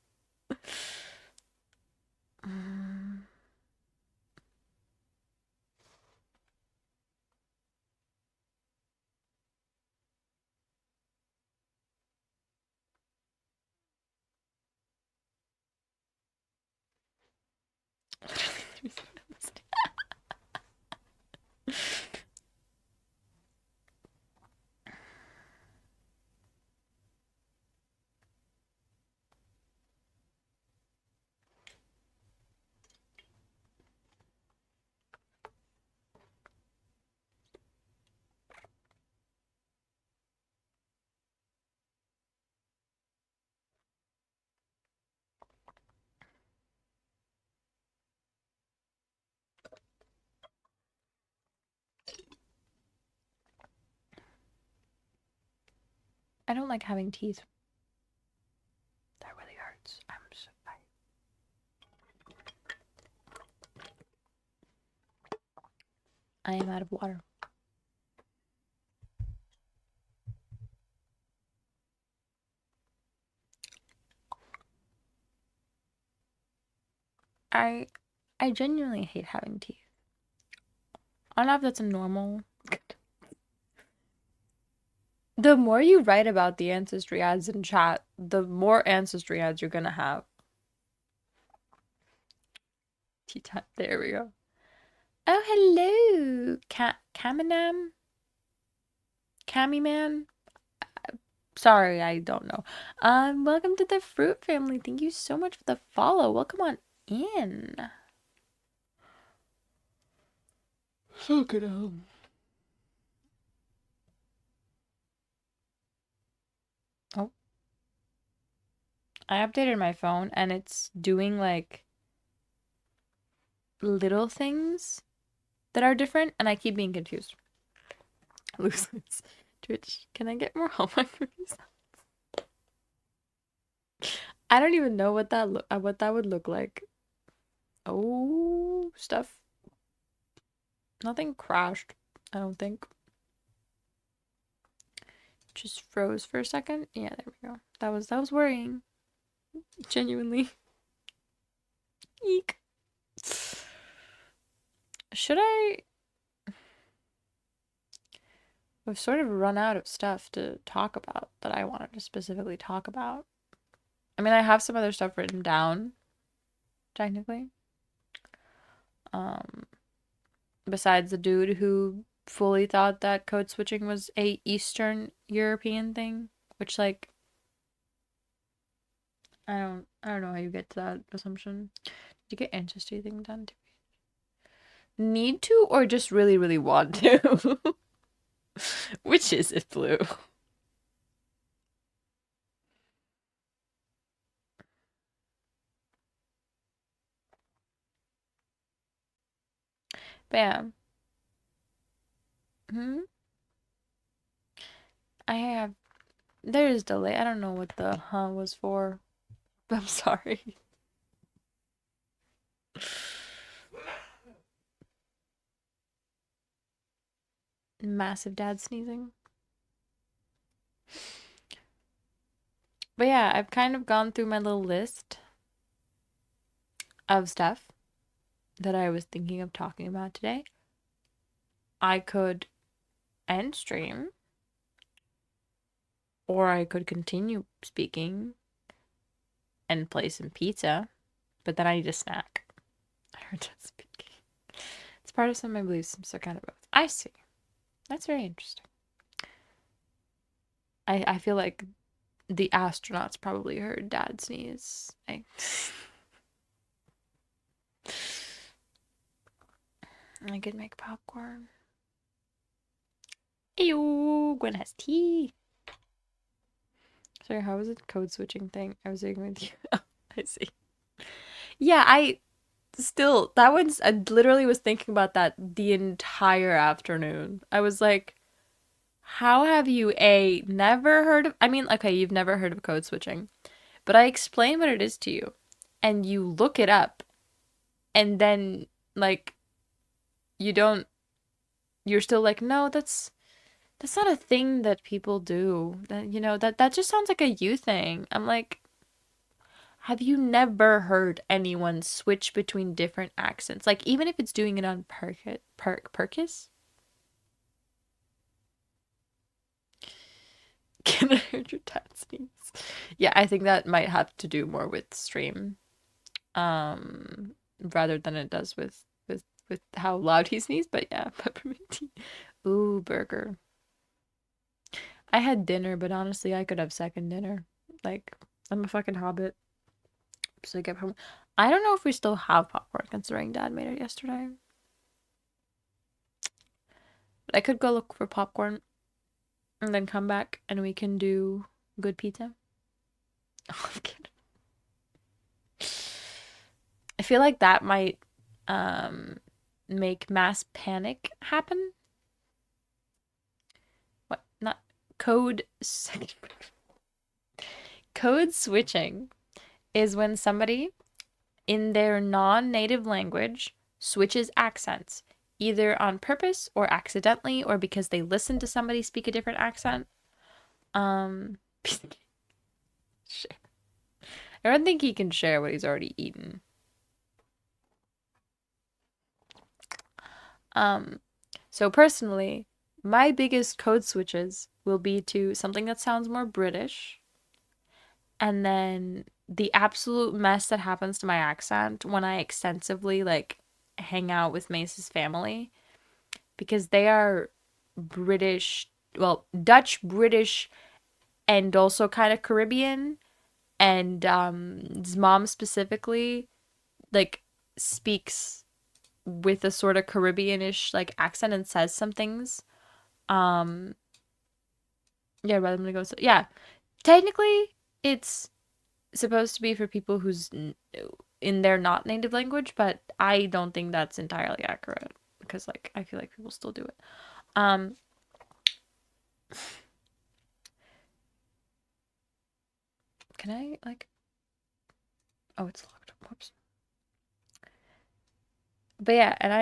Mm. I don't like having teeth. That really hurts. I am out of water. I I genuinely hate having teeth. I don't know if that's a normal. The more you write about the ancestry ads in chat, the more ancestry ads you're gonna have. Tea time. There we go. Oh, hello, Kaminam? Kami Man? Sorry, I don't know. Welcome to the Fruit family. Thank you so much for the follow. Welcome on in. So good. Oh, I updated my phone and it's doing like little things that are different, and I keep being confused. Loose lips. Twitch, can I get more Hallmark movies? I don't even know what that would look like. Oh, stuff. Nothing crashed, I don't think. Just froze for a second. Yeah, there we go. That was worrying. Genuinely. Eek. Should I We've sort of run out of stuff to talk about that I wanted to specifically talk about. I mean, I have some other stuff written down, technically. Um, Besides the dude who fully thought that code switching was a Eastern European thing, which like I don't know how you get to that assumption. Did you get ancestry thing done too? Need to or just really, really want to? Which is it, Blue? Bam. Hmm? I have There's delay. I don't know what the was for. I'm sorry. Massive dad sneezing. But yeah, I've kind of gone through my little list of stuff that I was thinking of talking about today. I could end stream, or I could continue speaking and play some pizza, but then I need a snack. Or just speaking. It's part of some of my beliefs, so kind of both. I see. That's very interesting. I feel like the astronauts probably heard dad sneeze. I could make popcorn. Ew, Gwen has tea. Sorry, how was it code switching thing? I was doing with you. I see. Yeah, I literally was thinking about that the entire afternoon. I was like, how have you never heard of, I mean, okay, you've never heard of code switching, but I explain what it is to you and you look it up and then like you don't you're still like, no, that's not a thing that people do. That just sounds like a you thing. I'm like, have you never heard anyone switch between different accents? Like, even if it's doing it on purpose? Can I hear your dad sneeze? Yeah, I think that might have to do more with stream, rather than it does with how loud he sneezed. But yeah, peppermint tea. Ooh, burger. I had dinner, but honestly, I could have second dinner. Like, I'm a fucking hobbit. So I get home. I don't know if we still have popcorn considering Dad made it yesterday. But I could go look for popcorn and then come back and we can do good pizza. Oh, I'm kidding. I feel like that might um make mass panic happen. What? Not code code switching is when somebody in their non-native language switches accents, either on purpose or accidentally, or because they listen to somebody speak a different accent. Um, I don't think he can share what he's already eaten. Um, so personally, my biggest code switches will be to something that sounds more British, and then the absolute mess that happens to my accent when I extensively like hang out with Mace's family because they are British, well, Dutch, British, and also kind of Caribbean. And his mom specifically, like, speaks with a sort of Caribbean-ish like accent and says some things. Um, yeah, rather than go. Yeah, technically, it's supposed to be for people who's in their not native language, but I don't think that's entirely accurate because, like, I feel like people still do it. Um, can I like Oh, it's locked. Whoops. But yeah, and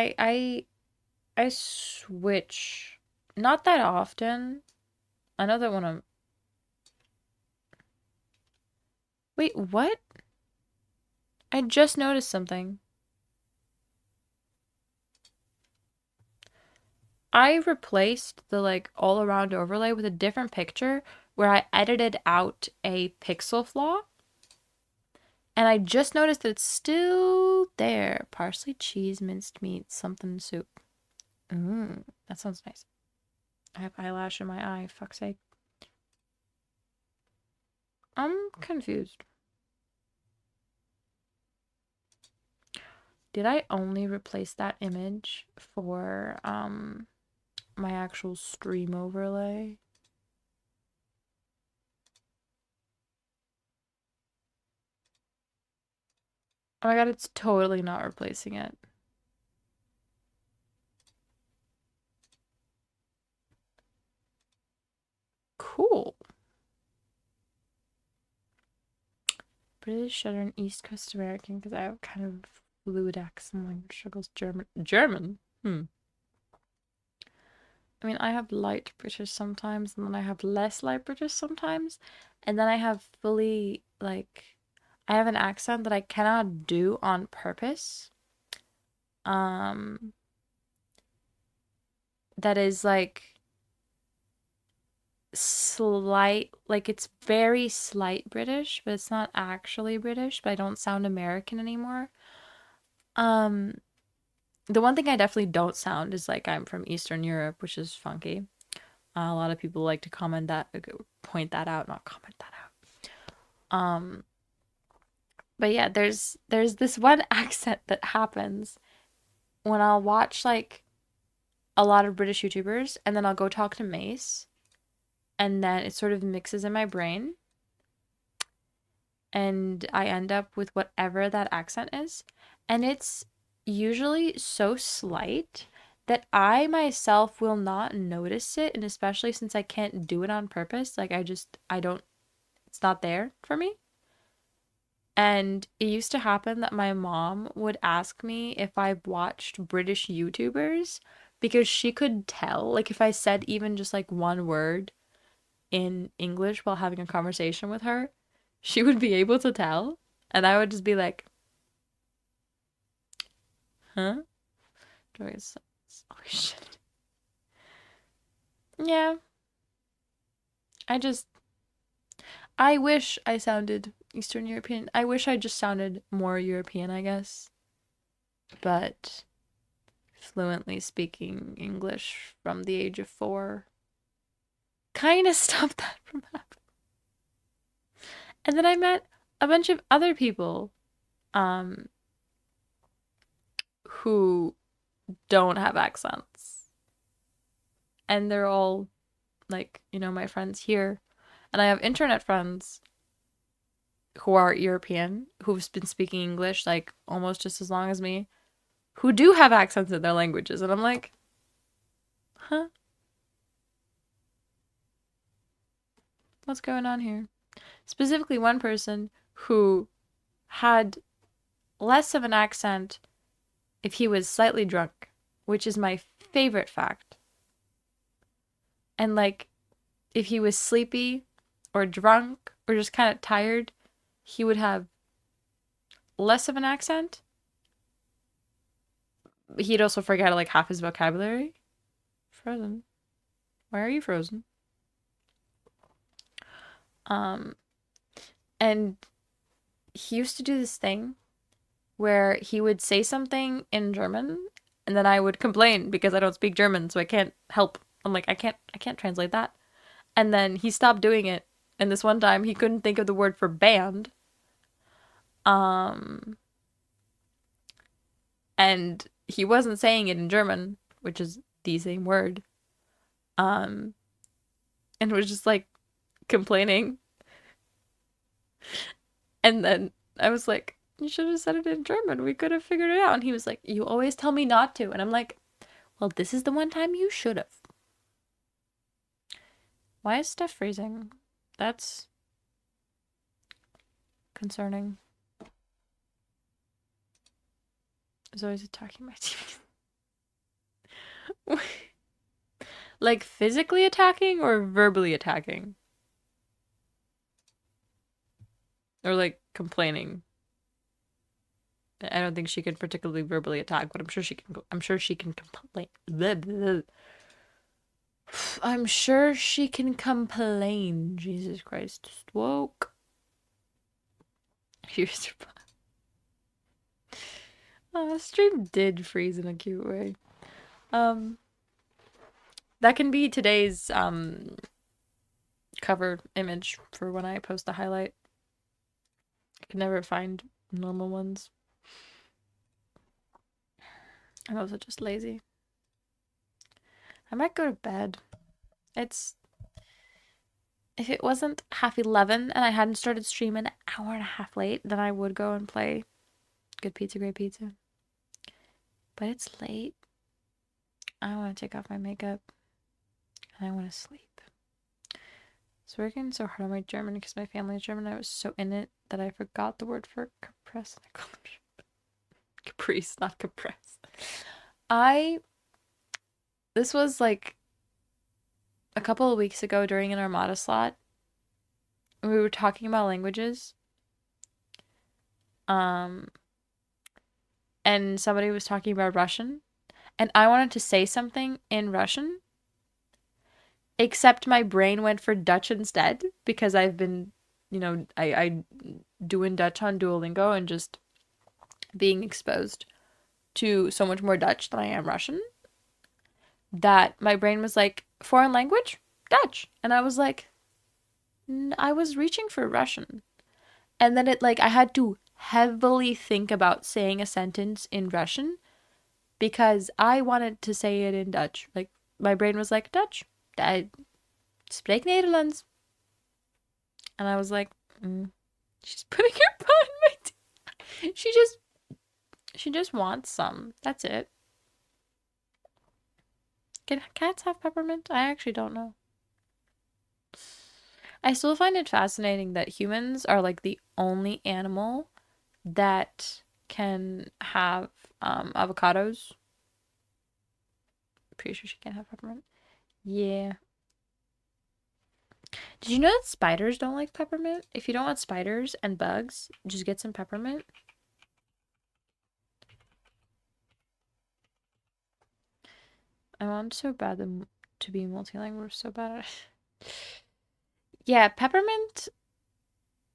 I switch not that often. I know that when I'm Wait, what? I just noticed something. I replaced the like all around overlay with a different picture where I edited out a pixel flaw. And I just noticed that it's still there. Parsley, cheese, minced meat, something soup. That sounds nice. I have eyelash in my eye. Fuck's sake. I'm confused. Did I only replace that image for my actual stream overlay? Oh my god, it's totally not replacing it. Cool. British Southern East Coast American because I have kind of fluid accent language struggles. German. German? I mean, I have light British sometimes, and then I have less light British sometimes, and then I have fully, like, I have an accent that I cannot do on purpose. Um, that is like slight, like it's very slight British, but it's not actually British, but I don't sound American anymore. Um, the one thing I definitely don't sound is like I'm from Eastern Europe, which is funky. A lot of people like to comment that, point that out, not comment that out. But yeah, there's this one accent that happens when I'll watch like a lot of British YouTubers, and then I'll go talk to Mace, and then it sort of mixes in my brain, and I end up with whatever that accent is, and it's usually so slight that I myself will not notice it, and especially since I can't do it on purpose, like I don't, it's not there for me. And it used to happen that my mom would ask me if I watched British YouTubers because she could tell, like, if I said even just like one word in English while having a conversation with her, she would be able to tell. And I would just be like, huh? Oh, shit. Yeah, I just, I wish I sounded Eastern European. I wish I just sounded more European, I guess. But fluently speaking English from the age of 4 kind of stopped that from happening. And then I met a bunch of other people um who don't have accents. And they're all like, my friends here. And I have internet friends who are European who've been speaking English like almost just as long as me who do have accents in their languages. And I'm like, huh? What's going on here? Specifically, one person who had less of an accent if he was slightly drunk, which is my favorite fact. And like, if he was sleepy or drunk or just kind of tired, he would have less of an accent. He'd also forget like half his vocabulary. Frozen. Why are you frozen? Um, and he used to do this thing where he would say something in German and then I would complain because I don't speak German, so I can't help. I'm like, I can't translate that. And then he stopped doing it. And this one time he couldn't think of the word for band. Um and he wasn't saying it in German, which is the same word. Um and was just like complaining. And then I was like, you should have said it in German. We could have figured it out. And he was like, you always tell me not to. And I'm like, well, this is the one time you should have. Why is stuff freezing? That's concerning. is always attacking my TV. Like physically attacking or verbally attacking? Or like complaining? I don't think she can particularly verbally attack, but I'm sure she can. I'm sure she can complain. I'm sure she can complain. Jesus Christ, woke. Here's your. Stream did freeze in a cute way. Um, that can be today's cover image for when I post the highlight. I can never find normal ones. I'm also just lazy. I might go to bed. It's if it wasn't 11:30 and I hadn't started streaming an hour and a half late, then I would go and play Good Pizza, Great Pizza. But it's late. I want to take off my makeup and I want to sleep. So working so hard on my German because my family is German. I was so in it that I forgot the word for compress. I call them caprice, not compress. This was like a couple of weeks ago during an Armada slot. We were talking about languages. And somebody was talking about Russian. And I wanted to say something in Russian. Except my brain went for Dutch instead. Because I've been, I doing Dutch on Duolingo and just being exposed to so much more Dutch than I am Russian. That my brain was like, foreign language? Dutch. And I was like, I was reaching for Russian. And then I had to heavily think about saying a sentence in Russian because I wanted to say it in Dutch. Like, my brain was like, Dutch. I spreek Nederlands. And I was like, she's putting her paw in my teeth. She just wants some. That's it. Can cats have peppermint? I actually don't know. I still find it fascinating that humans are like the only animal that can have avocados. Pretty sure she can't have peppermint. Yeah. Did you know that spiders don't like peppermint? If you don't want spiders and bugs, just get some peppermint. I want so bad to be multilingual, so bad at it. Yeah, peppermint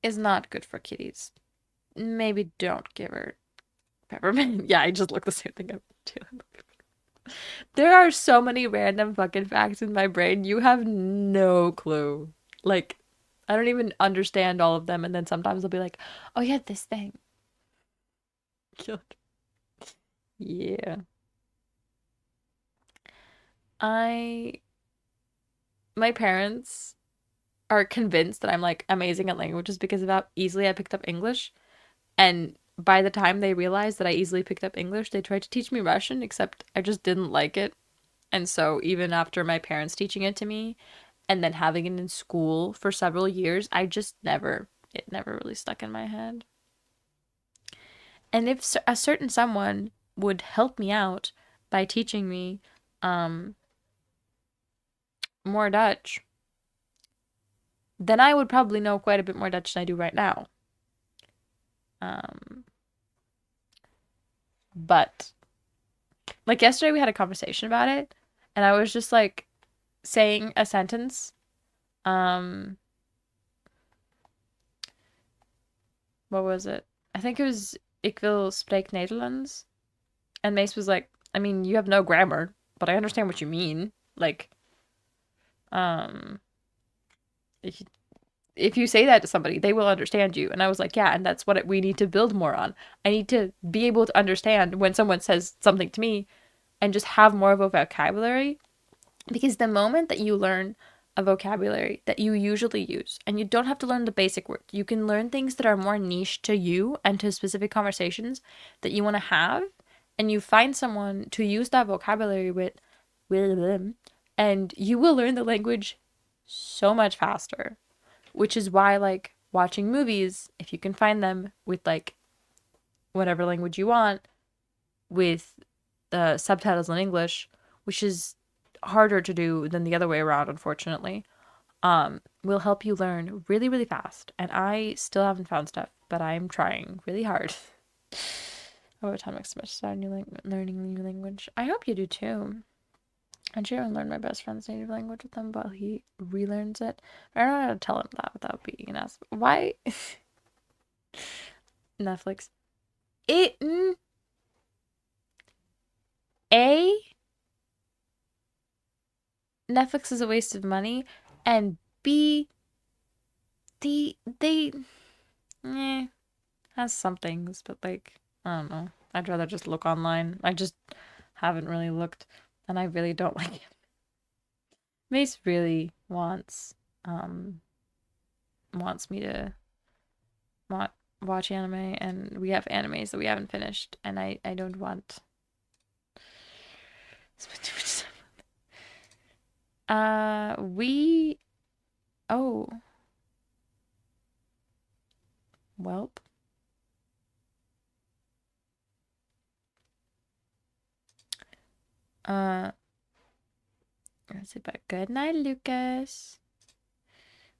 is not good for kitties. Maybe don't give her peppermint. Yeah, I just looked the same thing up. There are so many random fucking facts in my brain. You have no clue. Like, I don't even understand all of them. And then sometimes I'll be like, oh yeah, this thing. Yeah. My parents are convinced that I'm like amazing at languages because of how easily I picked up English. And by the time they realized that I easily picked up English, they tried to teach me Russian, except I just didn't like it. And so even after my parents teaching it to me and then having it in school for several years, it never really stuck in my head. And if a certain someone would help me out by teaching me more Dutch, then I would probably know quite a bit more Dutch than I do right now. But like yesterday we had a conversation about it and I was just like saying a sentence. What was it? I think it was Ik wil spreek Nederlands. And Mace was like, I mean, you have no grammar, but I understand what you mean. Like, if you say that to somebody, they will understand you. And I was like, yeah, and that's what we need to build more on. I need to be able to understand when someone says something to me and just have more of a vocabulary. Because the moment that you learn a vocabulary that you usually use, and you don't have to learn the basic words, you can learn things that are more niche to you and to specific conversations that you want to have, and you find someone to use that vocabulary with them, and you will learn the language so much faster. Which is why, like, watching movies, if you can find them with, like, whatever language you want, with the subtitles in English, which is harder to do than the other way around, unfortunately, will help you learn really, really fast. And I still haven't found stuff, but I'm trying really hard. Over time, I so much start learning a new language. I hope you do too. And share and learn my best friend's native language with him while he relearns it. I don't know how to tell him that without being an ass. Why? Netflix. A, Netflix is a waste of money, and B, they has some things, but like I don't know. I'd rather just look online. I just haven't really looked, and I really don't like it. Mace really wants me to watch anime, and we have animes that we haven't finished, and I don't want. We oh welp. Let's say, but good night, Lucas.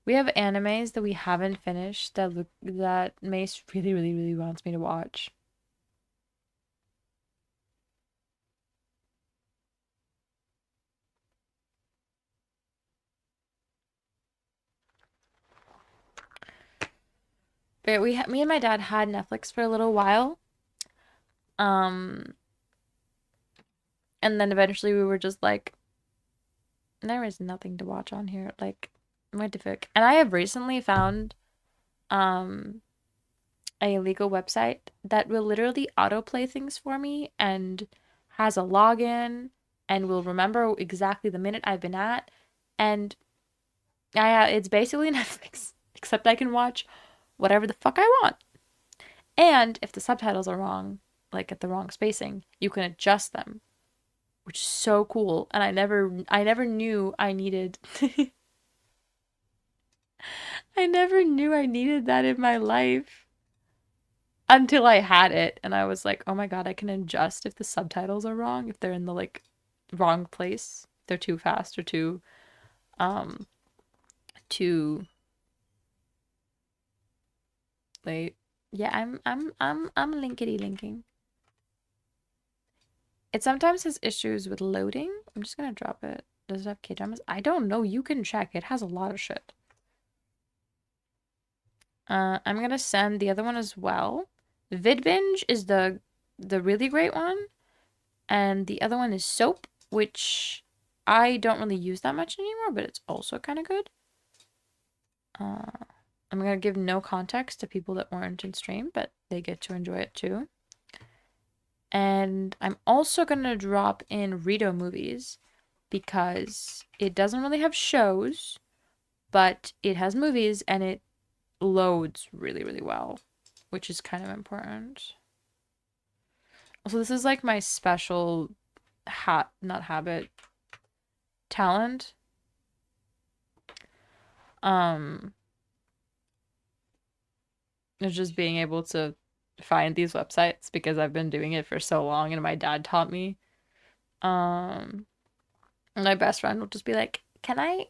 We have animes that we haven't finished that Mace really, really, really wants me to watch. But me and my dad had Netflix for a little while. Um, and then eventually we were just like, there is nothing to watch on here. Like, what the fuck? And I have recently found um a legal website that will literally autoplay things for me and has a login and will remember exactly the minute I've been at. And it's basically Netflix, except I can watch whatever the fuck I want. And if the subtitles are wrong, like at the wrong spacing, you can adjust them, which is so cool. And I never knew I needed I never knew I needed that in my life until I had it, and I was like, "Oh my God, I can adjust if the subtitles are wrong, if they're in the like wrong place, if they're too fast or um too late." Yeah, I'm linkity linking. It sometimes has issues with loading. I'm just gonna drop it. Does it have K-dramas? I don't know. You can check. It has a lot of shit. I'm gonna send the other one as well. VidBinge is the really great one, and the other one is Soap, which I don't really use that much anymore, but it's also kind of good. I'm gonna give no context to people that weren't in stream, but they get to enjoy it too. And I'm also gonna drop in Rito movies because it doesn't really have shows, but it has movies and it loads really, really well, which is kind of important. Also, this is like my special not habit, talent. It's just being able to find these websites because I've been doing it for so long and my dad taught me. Um, my best friend will just be like, I'm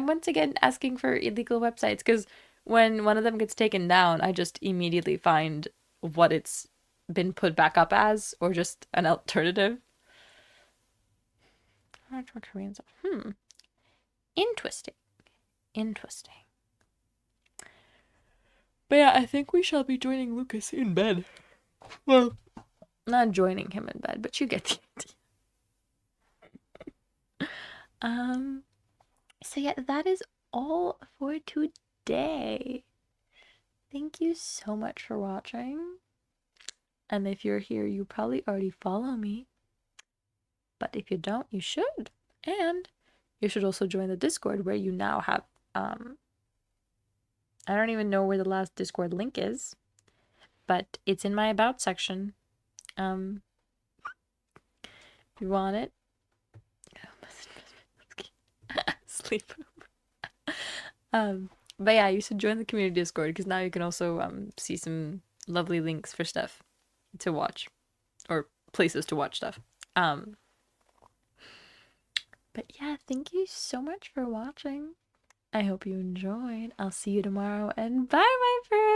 once again asking for illegal websites because when one of them gets taken down, I just immediately find what it's been put back up as or just an alternative. Koreans. Interesting. Interesting. But yeah, I think we shall be joining Lucas in bed. Well, not joining him in bed, but you get the idea. So yeah, that is all for today. Thank you so much for watching. And if you're here, you probably already follow me. But if you don't, you should. And you should also join the Discord where you now have I don't even know where the last Discord link is, but it's in my about section. If you want it. Sleep. But yeah, you should join the community Discord because now you can also see some lovely links for stuff to watch. or places to watch stuff. Um, but yeah, thank you so much for watching. I hope you enjoyed. I'll see you tomorrow, and bye, my friends.